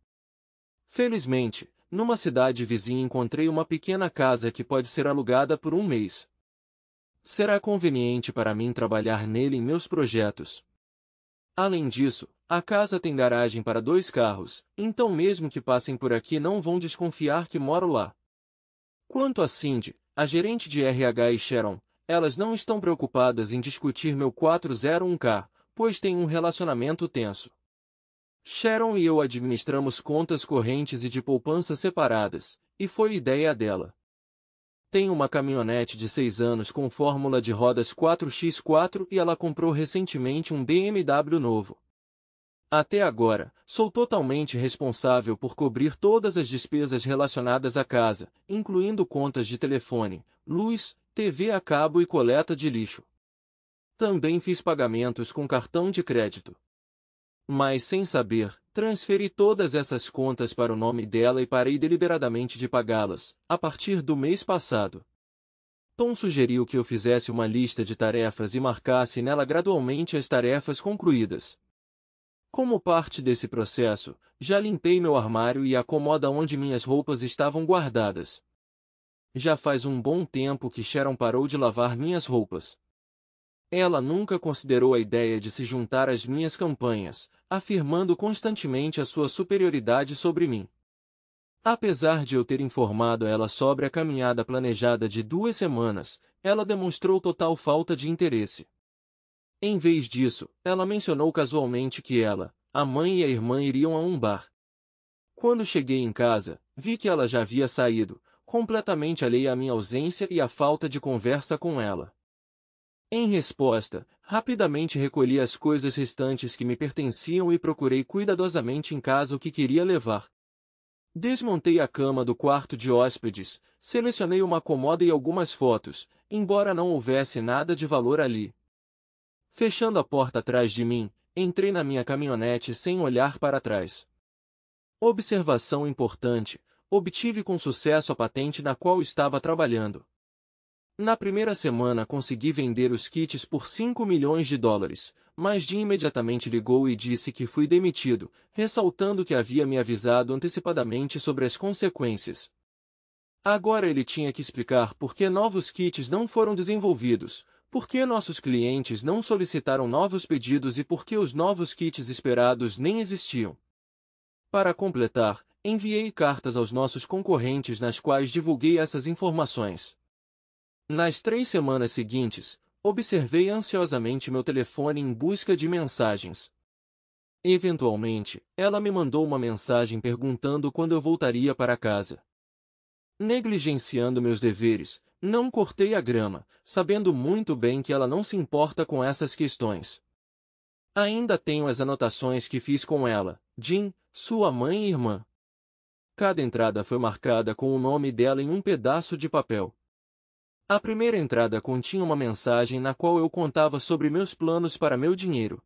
Speaker 1: Felizmente, numa cidade vizinha encontrei uma pequena casa que pode ser alugada por um mês. Será conveniente para mim trabalhar nele em meus projetos. Além disso, a casa tem garagem para 2 carros, então mesmo que passem por aqui não vão desconfiar que moro lá. Quanto a Cindy, a gerente de RH e Sharon, elas não estão preocupadas em discutir meu 401k, pois têm um relacionamento tenso. Sharon e eu administramos contas correntes e de poupança separadas, e foi ideia dela. Tem uma caminhonete de 6 anos com fórmula de rodas 4x4 e ela comprou recentemente um BMW novo. Até agora, sou totalmente responsável por cobrir todas as despesas relacionadas à casa, incluindo contas de telefone, luz, TV a cabo e coleta de lixo. Também fiz pagamentos com cartão de crédito. Mas sem saber, transferi todas essas contas para o nome dela e parei deliberadamente de pagá-las, a partir do mês passado. Tom sugeriu que eu fizesse uma lista de tarefas e marcasse nela gradualmente as tarefas concluídas. Como parte desse processo, já limpei meu armário e a cômoda onde minhas roupas estavam guardadas. Já faz um bom tempo que Sharon parou de lavar minhas roupas. Ela nunca considerou a ideia de se juntar às minhas campanhas, afirmando constantemente a sua superioridade sobre mim. Apesar de eu ter informado ela sobre a caminhada planejada de 2 semanas, ela demonstrou total falta de interesse. Em vez disso, ela mencionou casualmente que ela, a mãe e a irmã iriam a um bar. Quando cheguei em casa, vi que ela já havia saído, completamente alheia à minha ausência e à falta de conversa com ela. Em resposta, rapidamente recolhi as coisas restantes que me pertenciam e procurei cuidadosamente em casa o que queria levar. Desmontei a cama do quarto de hóspedes, selecionei uma cômoda e algumas fotos, embora não houvesse nada de valor ali. Fechando a porta atrás de mim, entrei na minha caminhonete sem olhar para trás. Observação importante: obtive com sucesso a patente na qual estava trabalhando. Na primeira semana consegui vender os kits por $5 milhões, mas Jim imediatamente ligou e disse que fui demitido, ressaltando que havia me avisado antecipadamente sobre as consequências. Agora ele tinha que explicar por que novos kits não foram desenvolvidos, por que nossos clientes não solicitaram novos pedidos e por que os novos kits esperados nem existiam. Para completar, enviei cartas aos nossos concorrentes nas quais divulguei essas informações. Nas 3 semanas seguintes, observei ansiosamente meu telefone em busca de mensagens. Eventualmente, ela me mandou uma mensagem perguntando quando eu voltaria para casa. Negligenciando meus deveres, não cortei a grama, sabendo muito bem que ela não se importa com essas questões. Ainda tenho as anotações que fiz com ela, Jim, sua mãe e irmã. Cada entrada foi marcada com o nome dela em um pedaço de papel. A primeira entrada continha uma mensagem na qual eu contava sobre meus planos para meu dinheiro.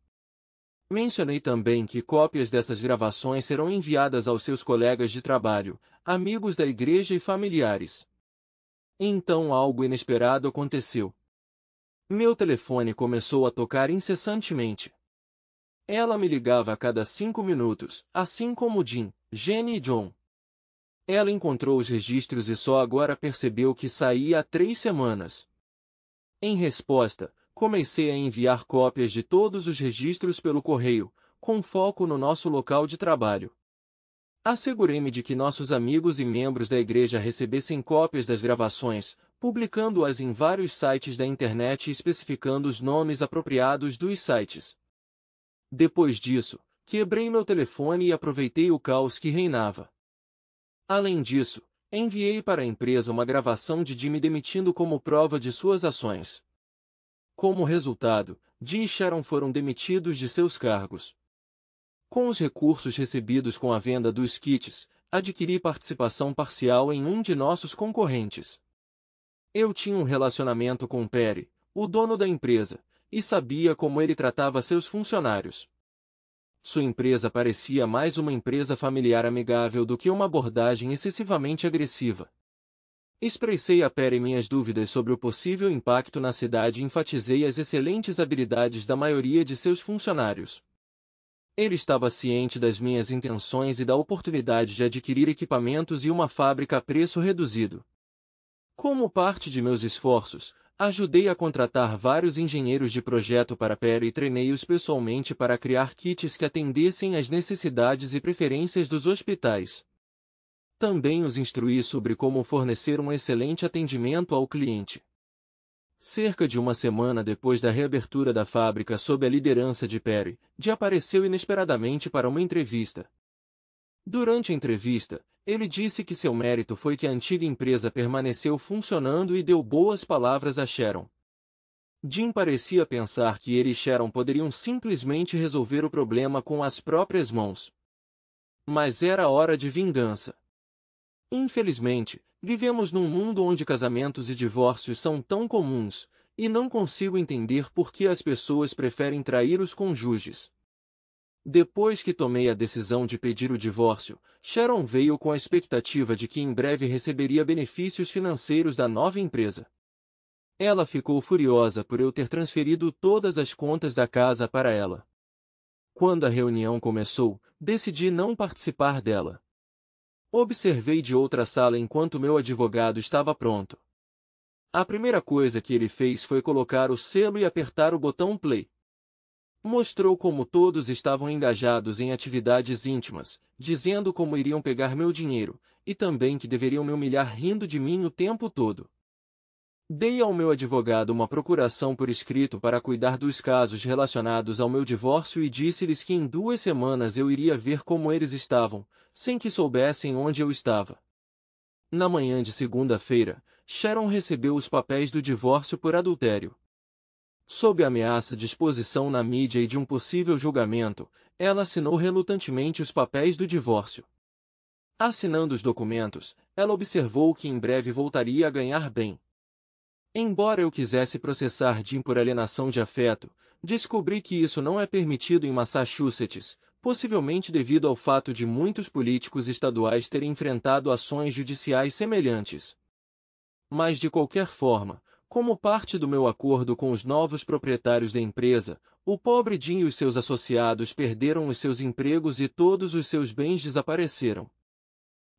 Speaker 1: Mencionei também que cópias dessas gravações serão enviadas aos seus colegas de trabalho, amigos da igreja e familiares. Então algo inesperado aconteceu. Meu telefone começou a tocar incessantemente. Ela me ligava a cada 5 minutos, assim como Jim, Jenny e John. Ela encontrou os registros e só agora percebeu que saía há 3 semanas. Em resposta, comecei a enviar cópias de todos os registros pelo correio, com foco no nosso local de trabalho. Assegurei-me de que nossos amigos e membros da igreja recebessem cópias das gravações, publicando-as em vários sites da internet e especificando os nomes apropriados dos sites. Depois disso, quebrei meu telefone e aproveitei o caos que reinava. Além disso, enviei para a empresa uma gravação de Jim me demitindo como prova de suas ações. Como resultado, Jim e Sharon foram demitidos de seus cargos. Com os recursos recebidos com a venda dos kits, adquiri participação parcial em um de nossos concorrentes. Eu tinha um relacionamento com Perry, o dono da empresa, e sabia como ele tratava seus funcionários. Sua empresa parecia mais uma empresa familiar amigável do que uma abordagem excessivamente agressiva. Expressei a Perry minhas dúvidas sobre o possível impacto na cidade e enfatizei as excelentes habilidades da maioria de seus funcionários. Ele estava ciente das minhas intenções e da oportunidade de adquirir equipamentos e uma fábrica a preço reduzido. Como parte de meus esforços, ajudei a contratar vários engenheiros de projeto para Perry e treinei-os pessoalmente para criar kits que atendessem às necessidades e preferências dos hospitais. Também os instruí sobre como fornecer um excelente atendimento ao cliente. Cerca de uma semana depois da reabertura da fábrica sob a liderança de Perry, Jim apareceu inesperadamente para uma entrevista. Durante a entrevista, ele disse que seu mérito foi que a antiga empresa permaneceu funcionando e deu boas palavras a Sharon. Jim parecia pensar que ele e Sharon poderiam simplesmente resolver o problema com as próprias mãos. Mas era hora de vingança. Infelizmente, vivemos num mundo onde casamentos e divórcios são tão comuns, e não consigo entender por que as pessoas preferem trair os cônjuges. Depois que tomei a decisão de pedir o divórcio, Sharon veio com a expectativa de que em breve receberia benefícios financeiros da nova empresa. Ela ficou furiosa por eu ter transferido todas as contas da casa para ela. Quando a reunião começou, decidi não participar dela. Observei de outra sala enquanto meu advogado estava pronto. A primeira coisa que ele fez foi colocar o selo e apertar o botão play. Mostrou como todos estavam engajados em atividades íntimas, dizendo como iriam pegar meu dinheiro, e também que deveriam me humilhar rindo de mim o tempo todo. Dei ao meu advogado uma procuração por escrito para cuidar dos casos relacionados ao meu divórcio e disse-lhes que em 2 semanas eu iria ver como eles estavam, sem que soubessem onde eu estava. Na manhã de segunda-feira, Sharon recebeu os papéis do divórcio por adultério. Sob a ameaça de exposição na mídia e de um possível julgamento, ela assinou relutantemente os papéis do divórcio. Assinando os documentos, ela observou que em breve voltaria a ganhar bem. Embora eu quisesse processar Jim por alienação de afeto, descobri que isso não é permitido em Massachusetts, possivelmente devido ao fato de muitos políticos estaduais terem enfrentado ações judiciais semelhantes. Mas de qualquer forma, como parte do meu acordo com os novos proprietários da empresa, o pobre Jim e os seus associados perderam os seus empregos e todos os seus bens desapareceram.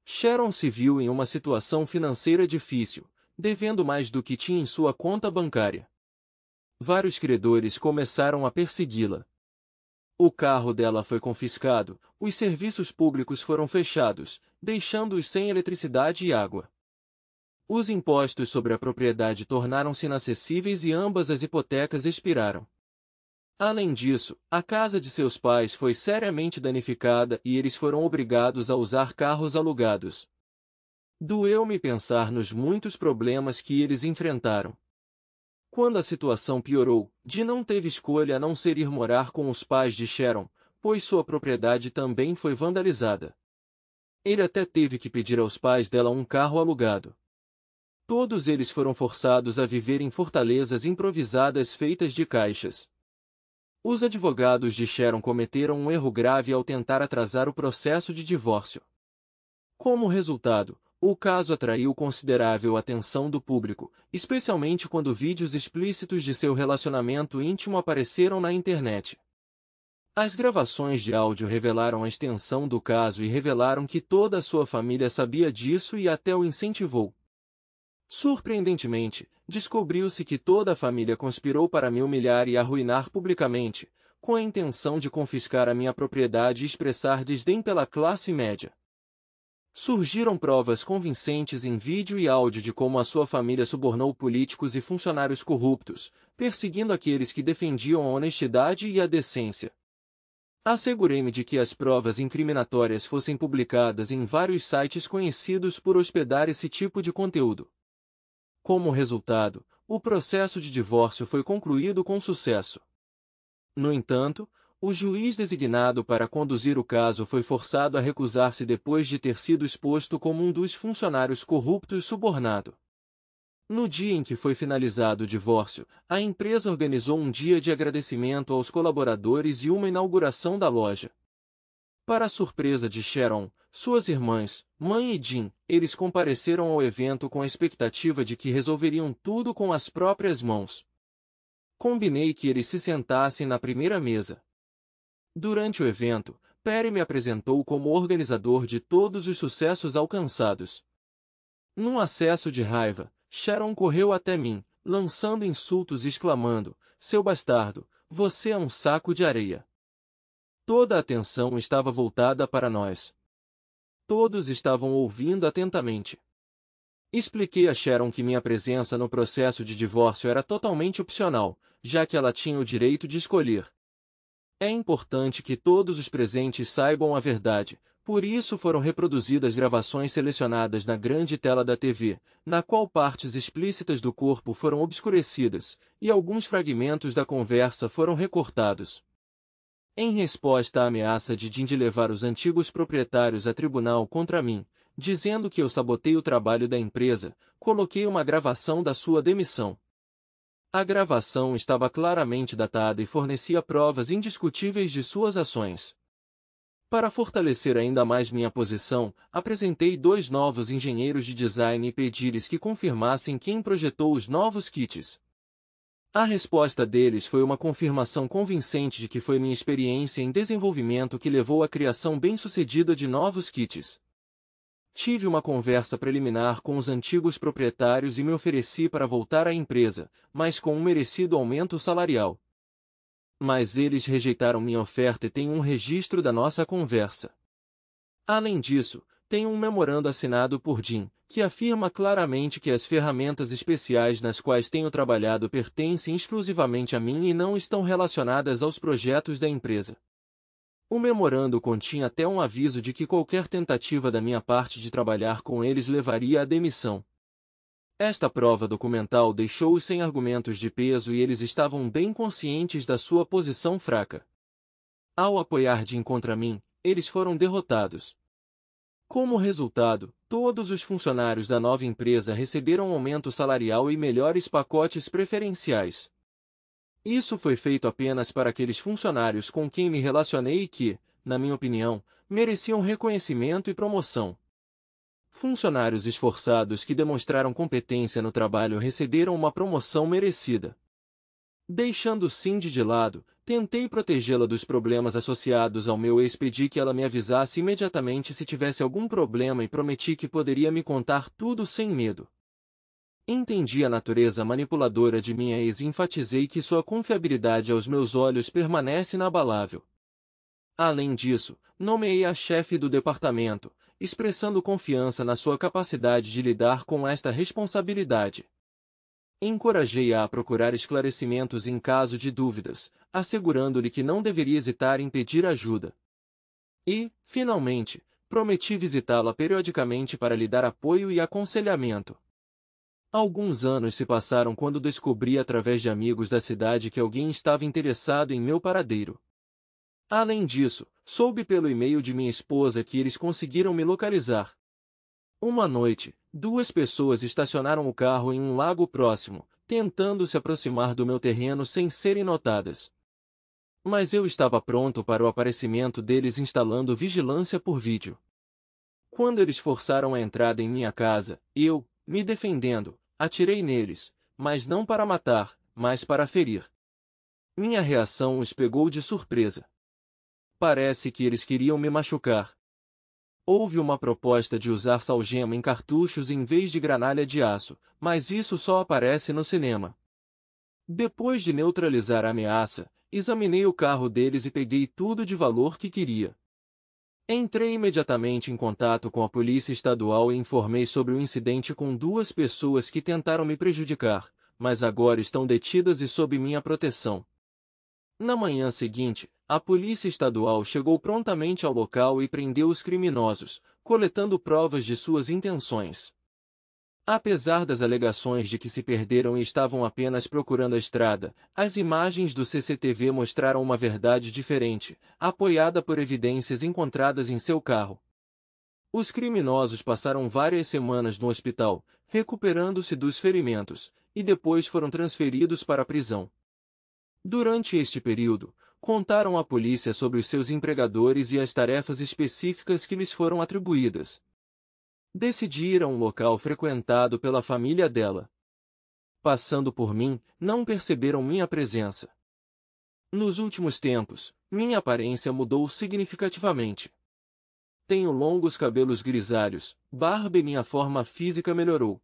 Speaker 1: Sharon se viu em uma situação financeira difícil, devendo mais do que tinha em sua conta bancária. Vários credores começaram a persegui-la. O carro dela foi confiscado, os serviços públicos foram fechados, deixando-os sem eletricidade e água. Os impostos sobre a propriedade tornaram-se inacessíveis e ambas as hipotecas expiraram. Além disso, a casa de seus pais foi seriamente danificada e eles foram obrigados a usar carros alugados. Doeu-me pensar nos muitos problemas que eles enfrentaram. Quando a situação piorou, Jim não teve escolha a não ser ir morar com os pais de Sharon, pois sua propriedade também foi vandalizada. Ele até teve que pedir aos pais dela um carro alugado. Todos eles foram forçados a viver em fortalezas improvisadas feitas de caixas. Os advogados de Sharon cometeram um erro grave ao tentar atrasar o processo de divórcio. Como resultado, o caso atraiu considerável atenção do público, especialmente quando vídeos explícitos de seu relacionamento íntimo apareceram na internet. As gravações de áudio revelaram a extensão do caso e revelaram que toda a sua família sabia disso e até o incentivou. Surpreendentemente, descobriu-se que toda a família conspirou para me humilhar e arruinar publicamente, com a intenção de confiscar a minha propriedade e expressar desdém pela classe média. Surgiram provas convincentes em vídeo e áudio de como a sua família subornou políticos e funcionários corruptos, perseguindo aqueles que defendiam a honestidade e a decência. Assegurei-me de que as provas incriminatórias fossem publicadas em vários sites conhecidos por hospedar esse tipo de conteúdo. Como resultado, o processo de divórcio foi concluído com sucesso. No entanto, o juiz designado para conduzir o caso foi forçado a recusar-se depois de ter sido exposto como um dos funcionários corruptos subornado. No dia em que foi finalizado o divórcio, a empresa organizou um dia de agradecimento aos colaboradores e uma inauguração da loja. Para a surpresa de Sharon, suas irmãs, mãe e Jim, eles compareceram ao evento com a expectativa de que resolveriam tudo com as próprias mãos. Combinei que eles se sentassem na primeira mesa. Durante o evento, Perry me apresentou como organizador de todos os sucessos alcançados. Num acesso de raiva, Sharon correu até mim, lançando insultos e exclamando: "Seu bastardo, você é um saco de areia." Toda a atenção estava voltada para nós. Todos estavam ouvindo atentamente. Expliquei a Sharon que minha presença no processo de divórcio era totalmente opcional, já que ela tinha o direito de escolher. É importante que todos os presentes saibam a verdade, por isso foram reproduzidas gravações selecionadas na grande tela da TV, na qual partes explícitas do corpo foram obscurecidas, e alguns fragmentos da conversa foram recortados. Em resposta à ameaça de Jim de levar os antigos proprietários a tribunal contra mim, dizendo que eu sabotei o trabalho da empresa, coloquei uma gravação da sua demissão. A gravação estava claramente datada e fornecia provas indiscutíveis de suas ações. Para fortalecer ainda mais minha posição, apresentei 2 novos engenheiros de design e pedi-lhes que confirmassem quem projetou os novos kits. A resposta deles foi uma confirmação convincente de que foi minha experiência em desenvolvimento que levou à criação bem-sucedida de novos kits. Tive uma conversa preliminar com os antigos proprietários e me ofereci para voltar à empresa, mas com um merecido aumento salarial. Mas eles rejeitaram minha oferta e têm um registro da nossa conversa. Além disso, tenho um memorando assinado por Jim, que afirma claramente que as ferramentas especiais nas quais tenho trabalhado pertencem exclusivamente a mim e não estão relacionadas aos projetos da empresa. O memorando continha até um aviso de que qualquer tentativa da minha parte de trabalhar com eles levaria à demissão. Esta prova documental deixou-os sem argumentos de peso e eles estavam bem conscientes da sua posição fraca. Ao apoiar Jim contra mim, eles foram derrotados. Como resultado, todos os funcionários da nova empresa receberam aumento salarial e melhores pacotes preferenciais. Isso foi feito apenas para aqueles funcionários com quem me relacionei e que, na minha opinião, mereciam reconhecimento e promoção. Funcionários esforçados que demonstraram competência no trabalho receberam uma promoção merecida. Deixando Cindy de lado, tentei protegê-la dos problemas associados ao meu ex, pedi que ela me avisasse imediatamente se tivesse algum problema e prometi que poderia me contar tudo sem medo. Entendi a natureza manipuladora de minha ex e enfatizei que sua confiabilidade aos meus olhos permanece inabalável. Além disso, nomeei a chefe do departamento, expressando confiança na sua capacidade de lidar com esta responsabilidade. Encorajei-a a procurar esclarecimentos em caso de dúvidas, assegurando-lhe que não deveria hesitar em pedir ajuda. E, finalmente, prometi visitá-la periodicamente para lhe dar apoio e aconselhamento. Alguns anos se passaram quando descobri através de amigos da cidade que alguém estava interessado em meu paradeiro. Além disso, soube pelo e-mail de minha esposa que eles conseguiram me localizar. Uma noite, duas pessoas estacionaram o carro em um lago próximo, tentando se aproximar do meu terreno sem serem notadas. Mas eu estava pronto para o aparecimento deles instalando vigilância por vídeo. Quando eles forçaram a entrada em minha casa, eu, me defendendo, atirei neles, mas não para matar, mas para ferir. Minha reação os pegou de surpresa. Parece que eles queriam me machucar. Houve uma proposta de usar salgema em cartuchos em vez de granalha de aço, mas isso só aparece no cinema. Depois de neutralizar a ameaça, examinei o carro deles e peguei tudo de valor que queria. Entrei imediatamente em contato com a Polícia Estadual e informei sobre o incidente com duas pessoas que tentaram me prejudicar, mas agora estão detidas e sob minha proteção. Na manhã seguinte, a Polícia Estadual chegou prontamente ao local e prendeu os criminosos, coletando provas de suas intenções. Apesar das alegações de que se perderam e estavam apenas procurando a estrada, as imagens do CCTV mostraram uma verdade diferente, apoiada por evidências encontradas em seu carro. Os criminosos passaram várias semanas no hospital, recuperando-se dos ferimentos, e depois foram transferidos para a prisão. Durante este período, contaram à polícia sobre os seus empregadores e as tarefas específicas que lhes foram atribuídas. Decidi ir a um local frequentado pela família dela. Passando por mim, não perceberam minha presença. Nos últimos tempos, minha aparência mudou significativamente. Tenho longos cabelos grisalhos, barba e minha forma física melhorou.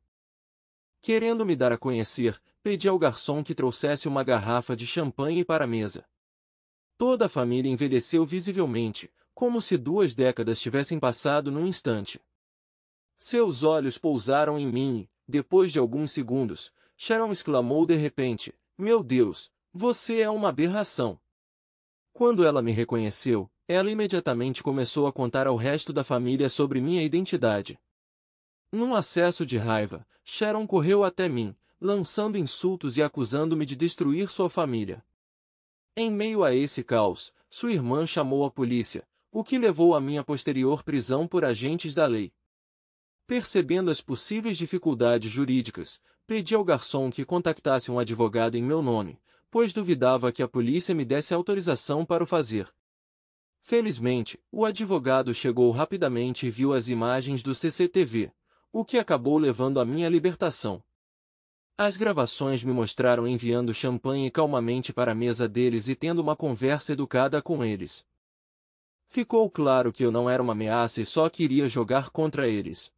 Speaker 1: Querendo me dar a conhecer, pedi ao garçom que trouxesse uma garrafa de champanhe para a mesa. Toda a família envelheceu visivelmente, como se 2 décadas tivessem passado num instante. Seus olhos pousaram em mim e, depois de alguns segundos, Sharon exclamou de repente: "Meu Deus, você é uma aberração!" Quando ela me reconheceu, ela imediatamente começou a contar ao resto da família sobre minha identidade. Num acesso de raiva, Sharon correu até mim, lançando insultos e acusando-me de destruir sua família. Em meio a esse caos, sua irmã chamou a polícia, o que levou à minha posterior prisão por agentes da lei. Percebendo as possíveis dificuldades jurídicas, pedi ao garçom que contactasse um advogado em meu nome, pois duvidava que a polícia me desse autorização para o fazer. Felizmente, o advogado chegou rapidamente e viu as imagens do CCTV, o que acabou levando à minha libertação. As gravações me mostraram enviando champanhe calmamente para a mesa deles e tendo uma conversa educada com eles. Ficou claro que eu não era uma ameaça e só queria jogar contra eles.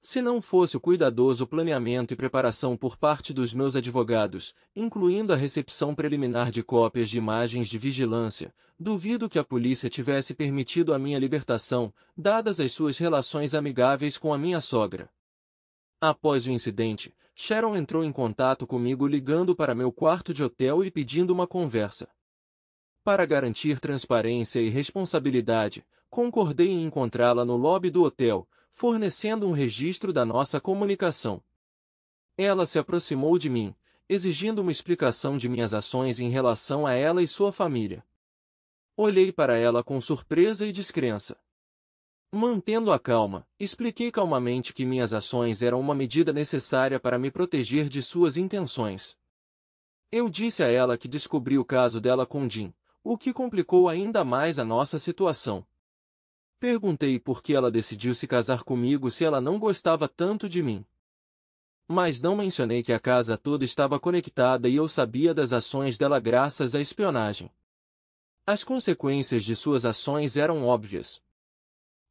Speaker 1: Se não fosse o cuidadoso planeamento e preparação por parte dos meus advogados, incluindo a recepção preliminar de cópias de imagens de vigilância, duvido que a polícia tivesse permitido a minha libertação, dadas as suas relações amigáveis com a minha sogra. Após o incidente, Sharon entrou em contato comigo ligando para meu quarto de hotel e pedindo uma conversa. Para garantir transparência e responsabilidade, concordei em encontrá-la no lobby do hotel, fornecendo um registro da nossa comunicação. Ela se aproximou de mim, exigindo uma explicação de minhas ações em relação a ela e sua família. Olhei para ela com surpresa e descrença. Mantendo a calma, expliquei calmamente que minhas ações eram uma medida necessária para me proteger de suas intenções. Eu disse a ela que descobri o caso dela com Jim, o que complicou ainda mais a nossa situação. Perguntei por que ela decidiu se casar comigo se ela não gostava tanto de mim. Mas não mencionei que a casa toda estava conectada e eu sabia das ações dela graças à espionagem. As consequências de suas ações eram óbvias.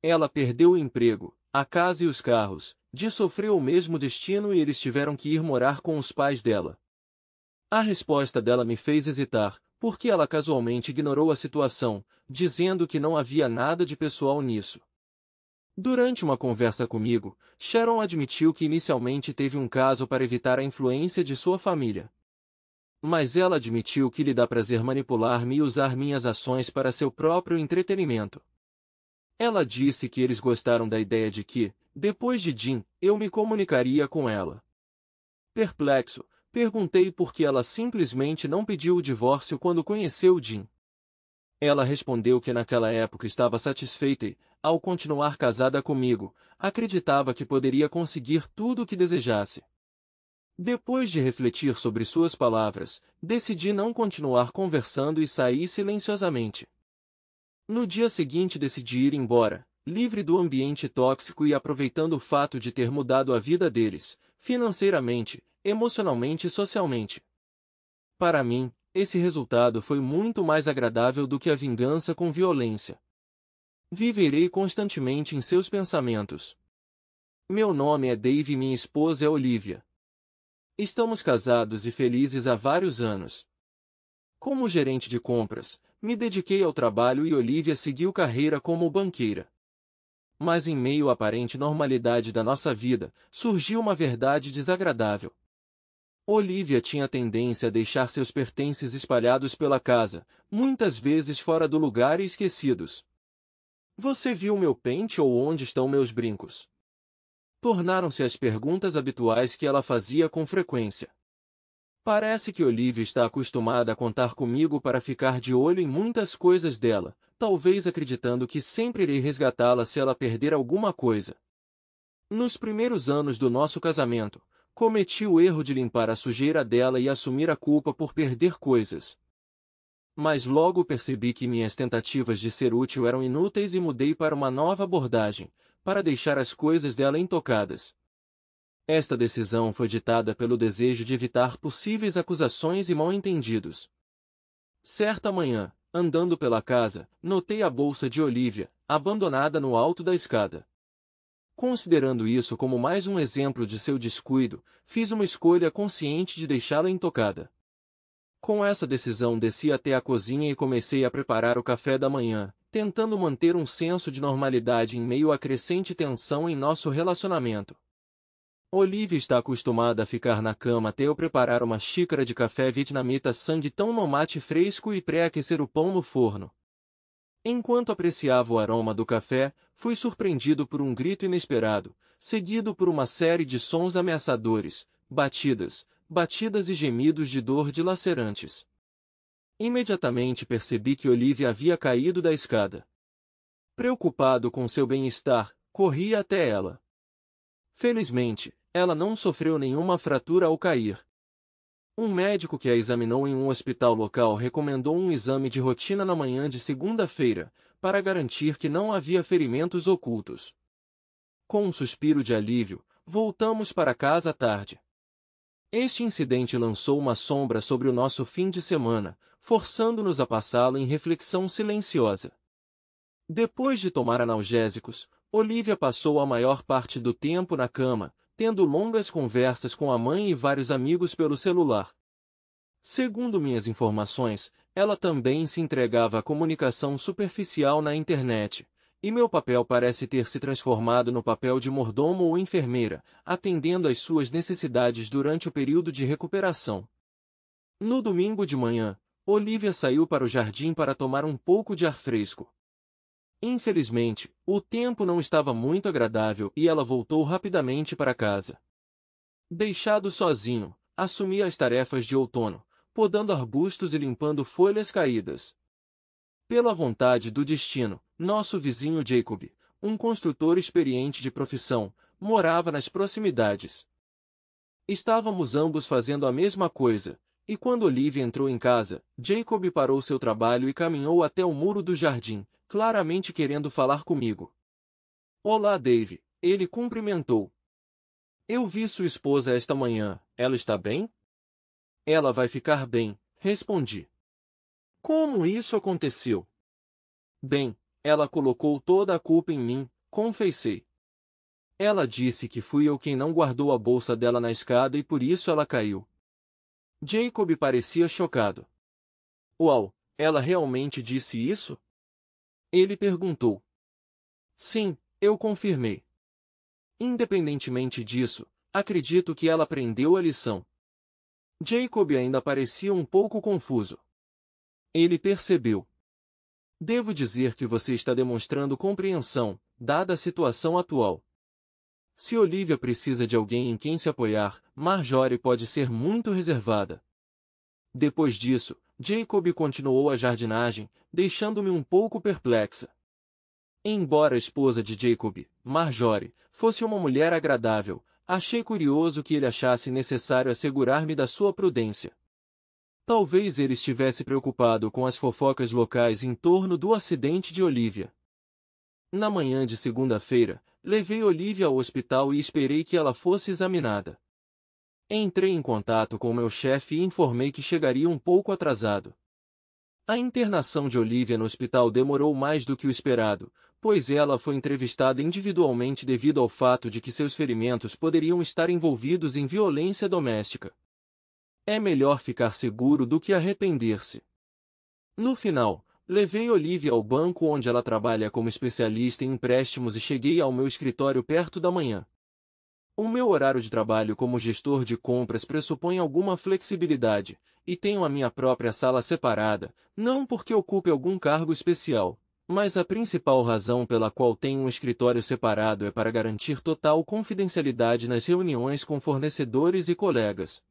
Speaker 1: Ela perdeu o emprego, a casa e os carros, Dee sofreu o mesmo destino e eles tiveram que ir morar com os pais dela. A resposta dela me fez hesitar, porque ela casualmente ignorou a situação, dizendo que não havia nada de pessoal nisso. Durante uma conversa comigo, Sharon admitiu que inicialmente teve um caso para evitar a influência de sua família. Mas ela admitiu que lhe dá prazer manipular-me e usar minhas ações para seu próprio entretenimento. Ela disse que eles gostaram da ideia de que, depois de Jim, eu me comunicaria com ela. Perplexo, perguntei por que ela simplesmente não pediu o divórcio quando conheceu Jim. Ela respondeu que naquela época estava satisfeita e, ao continuar casada comigo, acreditava que poderia conseguir tudo o que desejasse. Depois de refletir sobre suas palavras, decidi não continuar conversando e saí silenciosamente. No dia seguinte decidi ir embora, livre do ambiente tóxico e aproveitando o fato de ter mudado a vida deles, financeiramente, emocionalmente e socialmente. Para mim, esse resultado foi muito mais agradável do que a vingança com violência. Viverei constantemente em seus pensamentos. Meu nome é Dave e minha esposa é Olivia. Estamos casados e felizes há vários anos. Como gerente de compras, me dediquei ao trabalho e Olivia seguiu carreira como banqueira. Mas em meio à aparente normalidade da nossa vida, surgiu uma verdade desagradável. Olivia tinha tendência a deixar seus pertences espalhados pela casa, muitas vezes fora do lugar e esquecidos. Você viu meu pente ou onde estão meus brincos? Tornaram-se as perguntas habituais que ela fazia com frequência. Parece que Olivia está acostumada a contar comigo para ficar de olho em muitas coisas dela, talvez acreditando que sempre irei resgatá-la se ela perder alguma coisa. Nos primeiros anos do nosso casamento, cometi o erro de limpar a sujeira dela e assumir a culpa por perder coisas. Mas logo percebi que minhas tentativas de ser útil eram inúteis e mudei para uma nova abordagem, para deixar as coisas dela intocadas. Esta decisão foi ditada pelo desejo de evitar possíveis acusações e mal-entendidos. Certa manhã, andando pela casa, notei a bolsa de Olivia, abandonada no alto da escada. Considerando isso como mais um exemplo de seu descuido, fiz uma escolha consciente de deixá-la intocada. Com essa decisão desci até a cozinha e comecei a preparar o café da manhã, tentando manter um senso de normalidade em meio à crescente tensão em nosso relacionamento. Olivia está acostumada a ficar na cama até eu preparar uma xícara de café vietnamita sangue tão no mate fresco e pré-aquecer o pão no forno. Enquanto apreciava o aroma do café, fui surpreendido por um grito inesperado, seguido por uma série de sons ameaçadores, batidas e gemidos de dor dilacerantes. Imediatamente percebi que Olivia havia caído da escada. Preocupado com seu bem-estar, corri até ela. Felizmente, ela não sofreu nenhuma fratura ao cair. Um médico que a examinou em um hospital local recomendou um exame de rotina na manhã de segunda-feira, para garantir que não havia ferimentos ocultos. Com um suspiro de alívio, voltamos para casa à tarde. Este incidente lançou uma sombra sobre o nosso fim de semana, forçando-nos a passá-lo em reflexão silenciosa. Depois de tomar analgésicos, Olivia passou a maior parte do tempo na cama, tendo longas conversas com a mãe e vários amigos pelo celular. Segundo minhas informações, ela também se entregava à comunicação superficial na internet, e meu papel parece ter se transformado no papel de mordomo ou enfermeira, atendendo às suas necessidades durante o período de recuperação. No domingo de manhã, Olivia saiu para o jardim para tomar um pouco de ar fresco. Infelizmente, o tempo não estava muito agradável e ela voltou rapidamente para casa. Deixado sozinho, assumi as tarefas de outono, podando arbustos e limpando folhas caídas. Pela vontade do destino, nosso vizinho Jacob, um construtor experiente de profissão, morava nas proximidades. Estávamos ambos fazendo a mesma coisa, e quando Olivia entrou em casa, Jacob parou seu trabalho e caminhou até o muro do jardim, claramente querendo falar comigo. Olá, Dave, ele cumprimentou. Eu vi sua esposa esta manhã, ela está bem? Ela vai ficar bem, respondi. Como isso aconteceu? Bem, ela colocou toda a culpa em mim, confessei. Ela disse que fui eu quem não guardou a bolsa dela na escada e por isso ela caiu. Jacob parecia chocado. Uau, ela realmente disse isso? Ele perguntou. Sim, eu confirmei. Independentemente disso, acredito que ela aprendeu a lição. Jacob ainda parecia um pouco confuso. Ele percebeu. Devo dizer que você está demonstrando compreensão, dada a situação atual. Se Olivia precisa de alguém em quem se apoiar, Marjorie pode ser muito reservada. Depois disso, Jacob continuou a jardinagem, deixando-me um pouco perplexa. Embora a esposa de Jacob, Marjorie, fosse uma mulher agradável, achei curioso que ele achasse necessário assegurar-me da sua prudência. Talvez ele estivesse preocupado com as fofocas locais em torno do acidente de Olivia. Na manhã de segunda-feira, levei Olivia ao hospital e esperei que ela fosse examinada. Entrei em contato com meu chefe e informei que chegaria um pouco atrasado. A internação de Olivia no hospital demorou mais do que o esperado, pois ela foi entrevistada individualmente devido ao fato de que seus ferimentos poderiam estar envolvidos em violência doméstica. É melhor ficar seguro do que arrepender-se. No final, levei Olivia ao banco onde ela trabalha como especialista em empréstimos e cheguei ao meu escritório perto da manhã. O meu horário de trabalho como gestor de compras pressupõe alguma flexibilidade, e tenho a minha própria sala separada, não porque ocupe algum cargo especial, mas a principal razão pela qual tenho um escritório separado é para garantir total confidencialidade nas reuniões com fornecedores e colegas.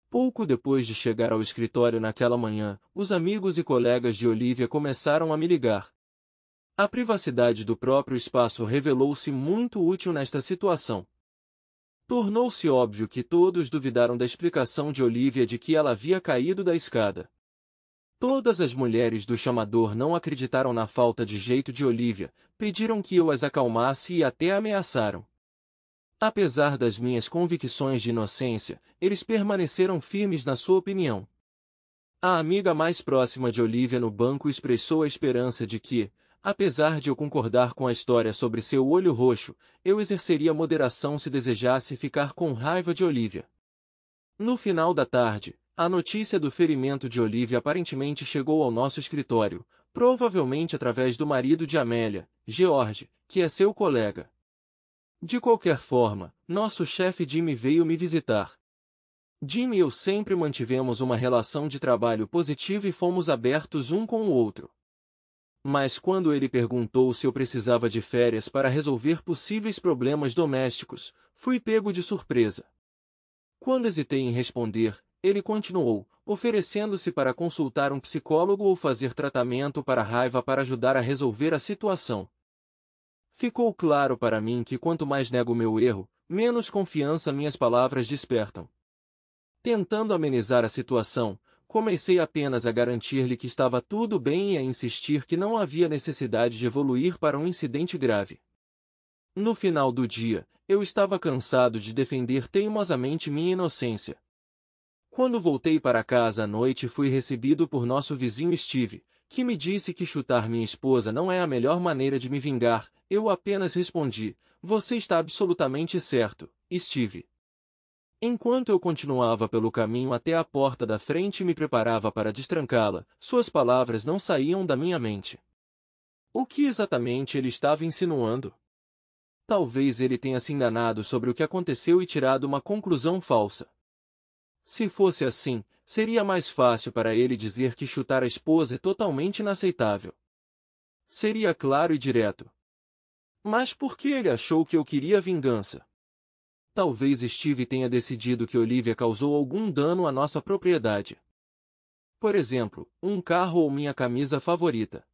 Speaker 1: Pouco depois de chegar ao escritório naquela manhã, os amigos e colegas de Olivia começaram a me ligar. A privacidade do próprio espaço revelou-se muito útil nesta situação. Tornou-se óbvio que todos duvidaram da explicação de Olivia de que ela havia caído da escada. Todas as mulheres do chamador não acreditaram na falta de jeito de Olivia, pediram que eu as acalmasse e até ameaçaram. Apesar das minhas convicções de inocência, eles permaneceram firmes na sua opinião. A amiga mais próxima de Olivia no banco expressou a esperança de que, apesar de eu concordar com a história sobre seu olho roxo, eu exerceria moderação se desejasse ficar com raiva de Olivia. No final da tarde, a notícia do ferimento de Olivia aparentemente chegou ao nosso escritório, provavelmente através do marido de Amélia, George, que é seu colega. De qualquer forma, nosso chefe Jimmy veio me visitar. Jimmy e eu sempre mantivemos uma relação de trabalho positiva e fomos abertos um com o outro. Mas quando ele perguntou se eu precisava de férias para resolver possíveis problemas domésticos, fui pego de surpresa. Quando hesitei em responder, ele continuou, oferecendo-se para consultar um psicólogo ou fazer tratamento para a raiva para ajudar a resolver a situação. Ficou claro para mim que quanto mais nego meu erro, menos confiança minhas palavras despertam. Tentando amenizar a situação, comecei apenas a garantir-lhe que estava tudo bem e a insistir que não havia necessidade de evoluir para um incidente grave. No final do dia, eu estava cansado de defender teimosamente minha inocência. Quando voltei para casa à noite fui recebido por nosso vizinho Steve, que me disse que chutar minha esposa não é a melhor maneira de me vingar. Eu apenas respondi, você está absolutamente certo, Steve. Enquanto eu continuava pelo caminho até a porta da frente e me preparava para destrancá-la, suas palavras não saíam da minha mente. O que exatamente ele estava insinuando? Talvez ele tenha se enganado sobre o que aconteceu e tirado uma conclusão falsa. Se fosse assim, seria mais fácil para ele dizer que chutar a esposa é totalmente inaceitável. Seria claro e direto. Mas por que ele achou que eu queria vingança? Talvez Steve tenha decidido que Olivia causou algum dano à nossa propriedade. Por exemplo, um carro ou minha camisa favorita.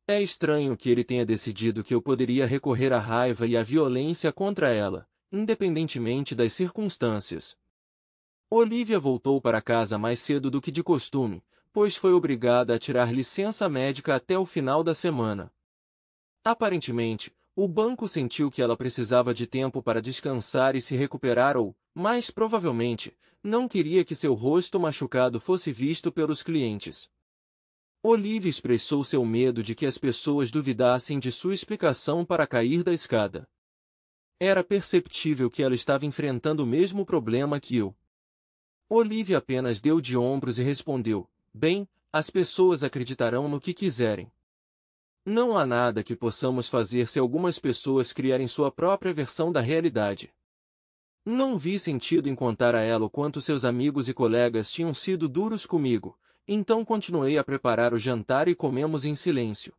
Speaker 1: É estranho que ele tenha decidido que eu poderia recorrer à raiva e à violência contra ela, independentemente das circunstâncias. Olivia voltou para casa mais cedo do que de costume, pois foi obrigada a tirar licença médica até o final da semana. Aparentemente, o banco sentiu que ela precisava de tempo para descansar e se recuperar ou, mais provavelmente, não queria que seu rosto machucado fosse visto pelos clientes. Olivia expressou seu medo de que as pessoas duvidassem de sua explicação para cair da escada. Era perceptível que ela estava enfrentando o mesmo problema que eu. Olivia apenas deu de ombros e respondeu, bem, as pessoas acreditarão no que quiserem. Não há nada que possamos fazer se algumas pessoas criarem sua própria versão da realidade. Não vi sentido em contar a ela o quanto seus amigos e colegas tinham sido duros comigo, então continuei a preparar o jantar e comemos em silêncio.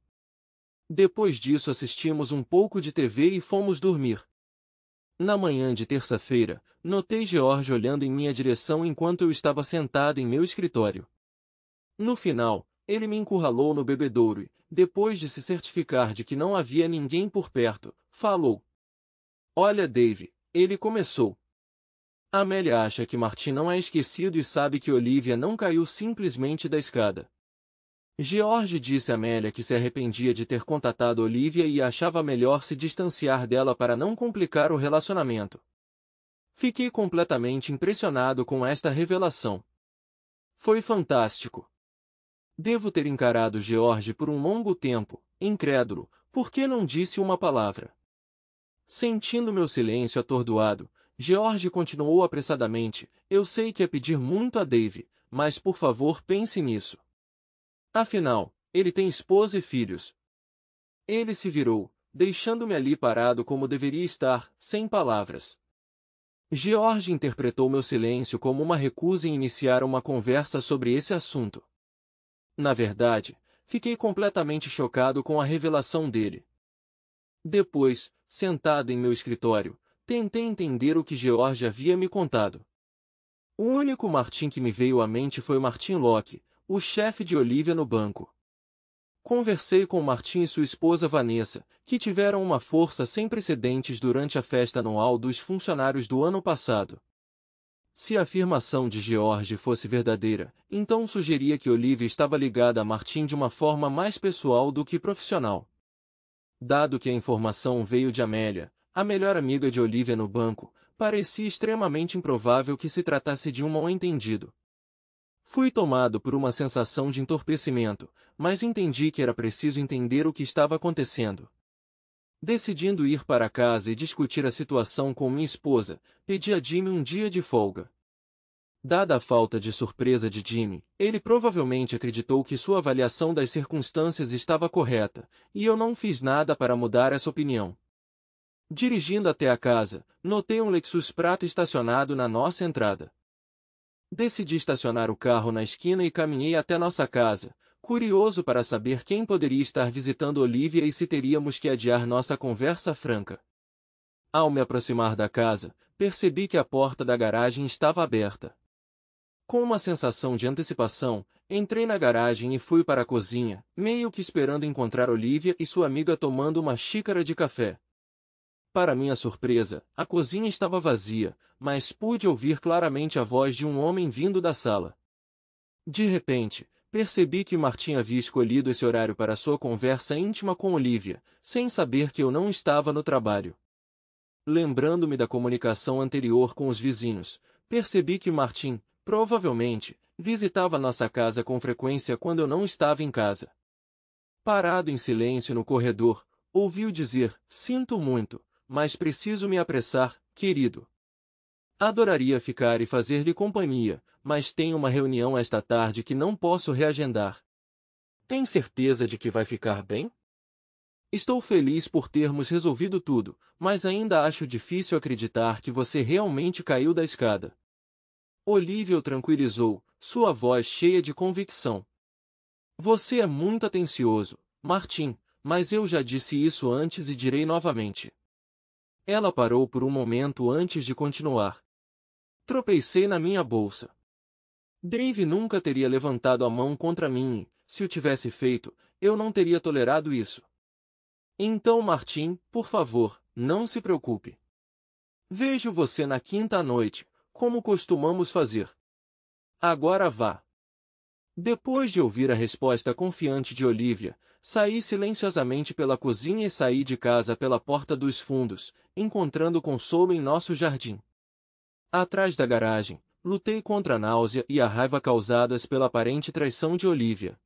Speaker 1: Depois disso assistimos um pouco de TV e fomos dormir. Na manhã de terça-feira, notei George olhando em minha direção enquanto eu estava sentado em meu escritório. No final, ele me encurralou no bebedouro e, depois de se certificar de que não havia ninguém por perto, falou. Olha, Dave, ele começou. Amélia acha que Martin não é esquecido e sabe que Olivia não caiu simplesmente da escada. George disse a Amélia que se arrependia de ter contatado Olivia e achava melhor se distanciar dela para não complicar o relacionamento. Fiquei completamente impressionado com esta revelação. Foi fantástico. Devo ter encarado George por um longo tempo, incrédulo, porque não disse uma palavra. Sentindo meu silêncio atordoado, George continuou apressadamente, eu sei que é pedir muito a Dave, mas por favor pense nisso. Afinal, ele tem esposa e filhos. Ele se virou, deixando-me ali parado como deveria estar, sem palavras. George interpretou meu silêncio como uma recusa em iniciar uma conversa sobre esse assunto. Na verdade, fiquei completamente chocado com a revelação dele. Depois, sentado em meu escritório, tentei entender o que George havia me contado. O único Martin que me veio à mente foi Martin Locke, o chefe de Olivia no banco. Conversei com Martin e sua esposa Vanessa, que tiveram uma força sem precedentes durante a festa anual dos funcionários do ano passado. Se a afirmação de George fosse verdadeira, então sugeria que Olivia estava ligada a Martin de uma forma mais pessoal do que profissional. Dado que a informação veio de Amélia, a melhor amiga de Olivia no banco, parecia extremamente improvável que se tratasse de um mal-entendido. Fui tomado por uma sensação de entorpecimento, mas entendi que era preciso entender o que estava acontecendo. Decidindo ir para casa e discutir a situação com minha esposa, pedi a Jimmy um dia de folga. Dada a falta de surpresa de Jimmy, ele provavelmente acreditou que sua avaliação das circunstâncias estava correta, e eu não fiz nada para mudar essa opinião. Dirigindo até a casa, notei um Lexus prata estacionado na nossa entrada. Decidi estacionar o carro na esquina e caminhei até nossa casa, curioso para saber quem poderia estar visitando Olivia e se teríamos que adiar nossa conversa franca. Ao me aproximar da casa, percebi que a porta da garagem estava aberta. Com uma sensação de antecipação, entrei na garagem e fui para a cozinha, meio que esperando encontrar Olivia e sua amiga tomando uma xícara de café. Para minha surpresa, a cozinha estava vazia, mas pude ouvir claramente a voz de um homem vindo da sala. De repente, percebi que Martin havia escolhido esse horário para sua conversa íntima com Olivia, sem saber que eu não estava no trabalho. Lembrando-me da comunicação anterior com os vizinhos, percebi que Martin, provavelmente, visitava nossa casa com frequência quando eu não estava em casa. Parado em silêncio no corredor, ouvi-o dizer, sinto muito, mas preciso me apressar, querido. Adoraria ficar e fazer-lhe companhia, mas tenho uma reunião esta tarde que não posso reagendar. Tem certeza de que vai ficar bem? Estou feliz por termos resolvido tudo, mas ainda acho difícil acreditar que você realmente caiu da escada. Olivia o tranquilizou, sua voz cheia de convicção. Você é muito atencioso, Martin, mas eu já disse isso antes e direi novamente. Ela parou por um momento antes de continuar. Tropecei na minha bolsa. Dave nunca teria levantado a mão contra mim e, se o tivesse feito, eu não teria tolerado isso. Então, Martin, por favor, não se preocupe. Vejo você na quinta à noite, como costumamos fazer. Agora vá. Depois de ouvir a resposta confiante de Olivia, saí silenciosamente pela cozinha e saí de casa pela porta dos fundos, encontrando consolo em nosso jardim. Atrás da garagem, lutei contra a náusea e a raiva causadas pela aparente traição de Olivia.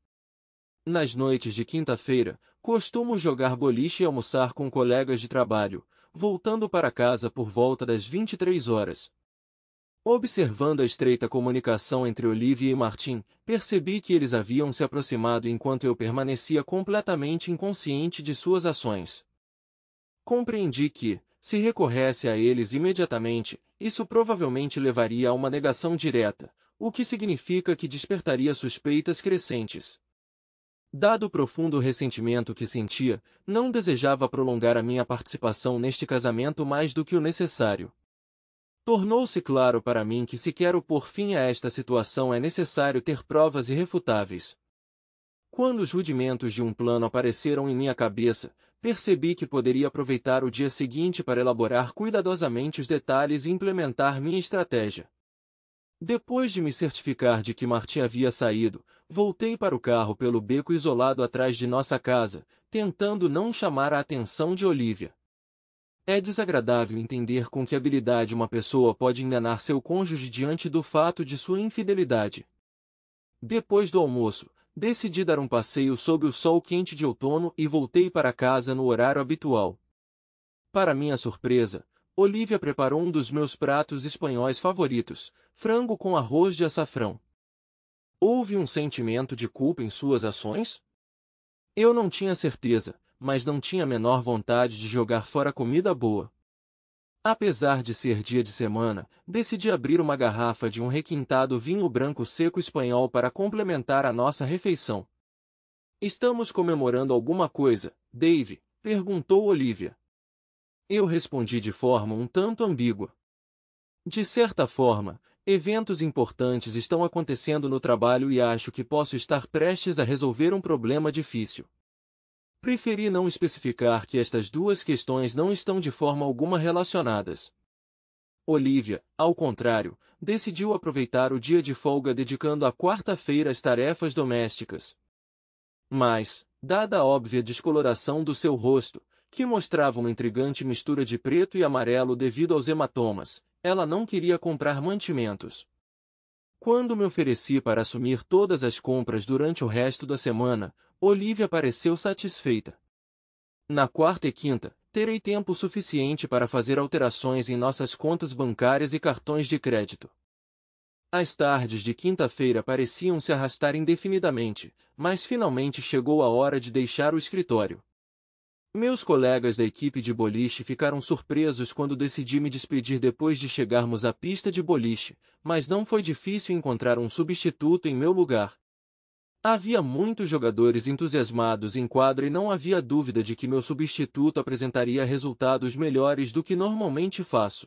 Speaker 1: Nas noites de quinta-feira, costumo jogar boliche e almoçar com colegas de trabalho, voltando para casa por volta das 23 horas. Observando a estreita comunicação entre Olivia e Martin, percebi que eles haviam se aproximado enquanto eu permanecia completamente inconsciente de suas ações. Compreendi que, se recorresse a eles imediatamente, isso provavelmente levaria a uma negação direta, o que significa que despertaria suspeitas crescentes. Dado o profundo ressentimento que sentia, não desejava prolongar a minha participação neste casamento mais do que o necessário. Tornou-se claro para mim que se quero pôr fim a esta situação é necessário ter provas irrefutáveis. Quando os rudimentos de um plano apareceram em minha cabeça, percebi que poderia aproveitar o dia seguinte para elaborar cuidadosamente os detalhes e implementar minha estratégia. Depois de me certificar de que Martin havia saído, voltei para o carro pelo beco isolado atrás de nossa casa, tentando não chamar a atenção de Olivia. É desagradável entender com que habilidade uma pessoa pode enganar seu cônjuge diante do fato de sua infidelidade. Depois do almoço, decidi dar um passeio sob o sol quente de outono e voltei para casa no horário habitual. Para minha surpresa, Olivia preparou um dos meus pratos espanhóis favoritos, frango com arroz de açafrão. Houve um sentimento de culpa em suas ações? Eu não tinha certeza, mas não tinha a menor vontade de jogar fora comida boa. Apesar de ser dia de semana, decidi abrir uma garrafa de um requintado vinho branco seco espanhol para complementar a nossa refeição. Estamos comemorando alguma coisa, Dave? Perguntou Olivia. Eu respondi de forma um tanto ambígua. De certa forma, eventos importantes estão acontecendo no trabalho e acho que posso estar prestes a resolver um problema difícil. Preferi não especificar que estas duas questões não estão de forma alguma relacionadas. Olivia, ao contrário, decidiu aproveitar o dia de folga dedicando a quarta-feira às tarefas domésticas. Mas, dada a óbvia descoloração do seu rosto, que mostrava uma intrigante mistura de preto e amarelo devido aos hematomas, ela não queria comprar mantimentos. Quando me ofereci para assumir todas as compras durante o resto da semana, Olivia pareceu satisfeita. Na quarta e quinta, terei tempo suficiente para fazer alterações em nossas contas bancárias e cartões de crédito. As tardes de quinta-feira pareciam se arrastar indefinidamente, mas finalmente chegou a hora de deixar o escritório. Meus colegas da equipe de boliche ficaram surpresos quando decidi me despedir depois de chegarmos à pista de boliche, mas não foi difícil encontrar um substituto em meu lugar. Havia muitos jogadores entusiasmados em quadra e não havia dúvida de que meu substituto apresentaria resultados melhores do que normalmente faço.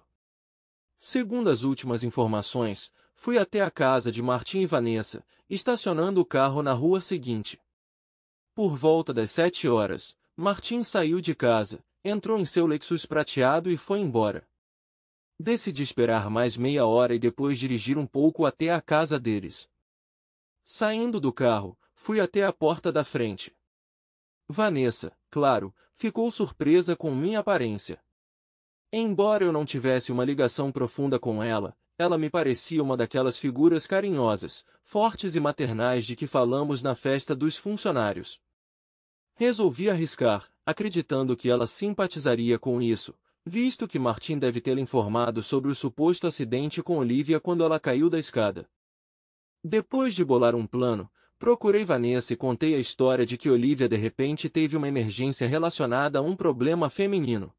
Speaker 1: Segundo as últimas informações, fui até a casa de Martin e Vanessa, estacionando o carro na rua seguinte. Por volta das 7 horas, Martin saiu de casa, entrou em seu Lexus prateado e foi embora. Decidi esperar mais meia hora e depois dirigir um pouco até a casa deles. Saindo do carro, fui até a porta da frente. Vanessa, claro, ficou surpresa com minha aparência. Embora eu não tivesse uma ligação profunda com ela, ela me parecia uma daquelas figuras carinhosas, fortes e maternais de que falamos na festa dos funcionários. Resolvi arriscar, acreditando que ela simpatizaria com isso, visto que Martin deve tê-la informado sobre o suposto acidente com Olivia quando ela caiu da escada. Depois de bolar um plano, procurei Vanessa e contei a história de que Olivia de repente teve uma emergência relacionada a um problema feminino.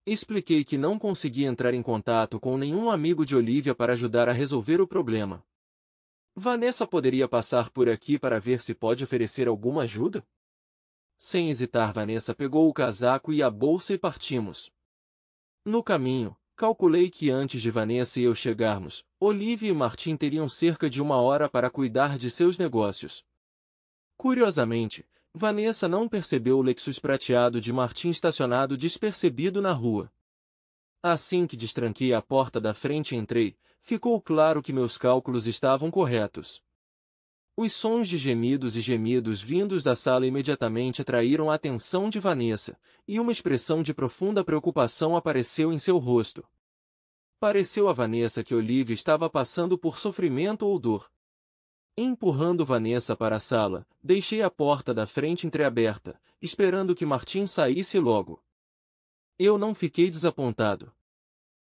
Speaker 1: Expliquei que não conseguia entrar em contato com nenhum amigo de Olivia para ajudar a resolver o problema. Vanessa poderia passar por aqui para ver se pode oferecer alguma ajuda? Sem hesitar, Vanessa pegou o casaco e a bolsa e partimos. No caminho, calculei que antes de Vanessa e eu chegarmos, Olivia e Martin teriam cerca de 1 hora para cuidar de seus negócios. Curiosamente, Vanessa não percebeu o Lexus prateado de Martin estacionado despercebido na rua. Assim que destranquei a porta da frente e entrei, ficou claro que meus cálculos estavam corretos. Os sons de gemidos e gemidos vindos da sala imediatamente atraíram a atenção de Vanessa, e uma expressão de profunda preocupação apareceu em seu rosto. Pareceu a Vanessa que Olivia estava passando por sofrimento ou dor. Empurrando Vanessa para a sala, deixei a porta da frente entreaberta, esperando que Martin saísse logo. Eu não fiquei desapontado.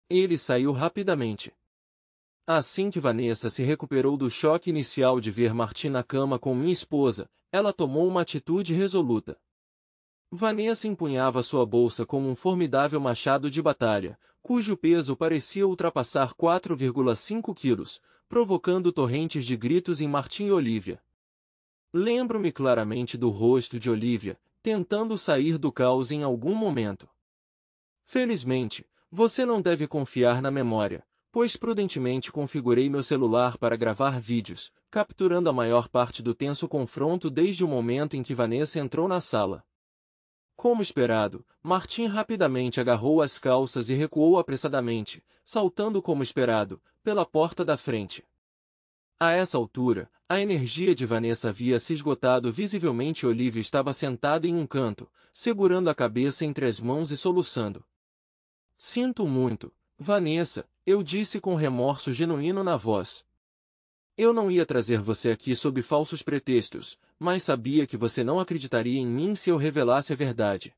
Speaker 1: Ele saiu rapidamente. Assim que Vanessa se recuperou do choque inicial de ver Martin na cama com minha esposa, ela tomou uma atitude resoluta. Vanessa empunhava sua bolsa como um formidável machado de batalha, cujo peso parecia ultrapassar 4,5 quilos, provocando torrentes de gritos em Martin e Olivia. Lembro-me claramente do rosto de Olivia, tentando sair do caos em algum momento. Felizmente, você não deve confiar na memória, pois prudentemente configurei meu celular para gravar vídeos, capturando a maior parte do tenso confronto desde o momento em que Vanessa entrou na sala. Como esperado, Martin rapidamente agarrou as calças e recuou apressadamente, saltando como esperado, pela porta da frente. A essa altura, a energia de Vanessa havia se esgotado visivelmente e Olivia estava sentada em um canto, segurando a cabeça entre as mãos e soluçando. Sinto muito, Vanessa, eu disse com remorso genuíno na voz. Eu não ia trazer você aqui sob falsos pretextos, mas sabia que você não acreditaria em mim se eu revelasse a verdade.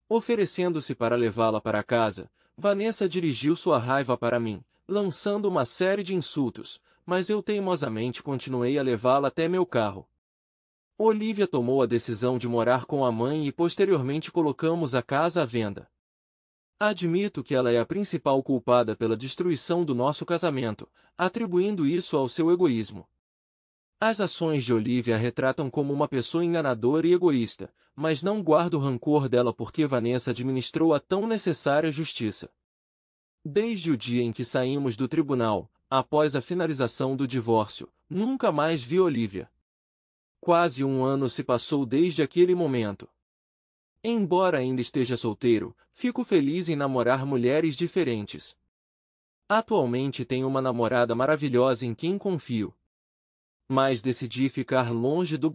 Speaker 1: Oferecendo-se para levá-la para casa, Vanessa dirigiu sua raiva para mim, lançando uma série de insultos, mas eu teimosamente continuei a levá-la até meu carro. Olivia tomou a decisão de morar com a mãe e posteriormente colocamos a casa à venda. Admito que ela é a principal culpada pela destruição do nosso casamento, atribuindo isso ao seu egoísmo. As ações de Olivia a retratam como uma pessoa enganadora e egoísta, mas não guardo rancor dela porque Vanessa administrou a tão necessária justiça. Desde o dia em que saímos do tribunal, após a finalização do divórcio, nunca mais vi Olivia. Quase um ano se passou desde aquele momento. Embora ainda esteja solteiro, fico feliz em namorar mulheres diferentes. Atualmente tenho uma namorada maravilhosa em quem confio. Mas decidi ficar longe do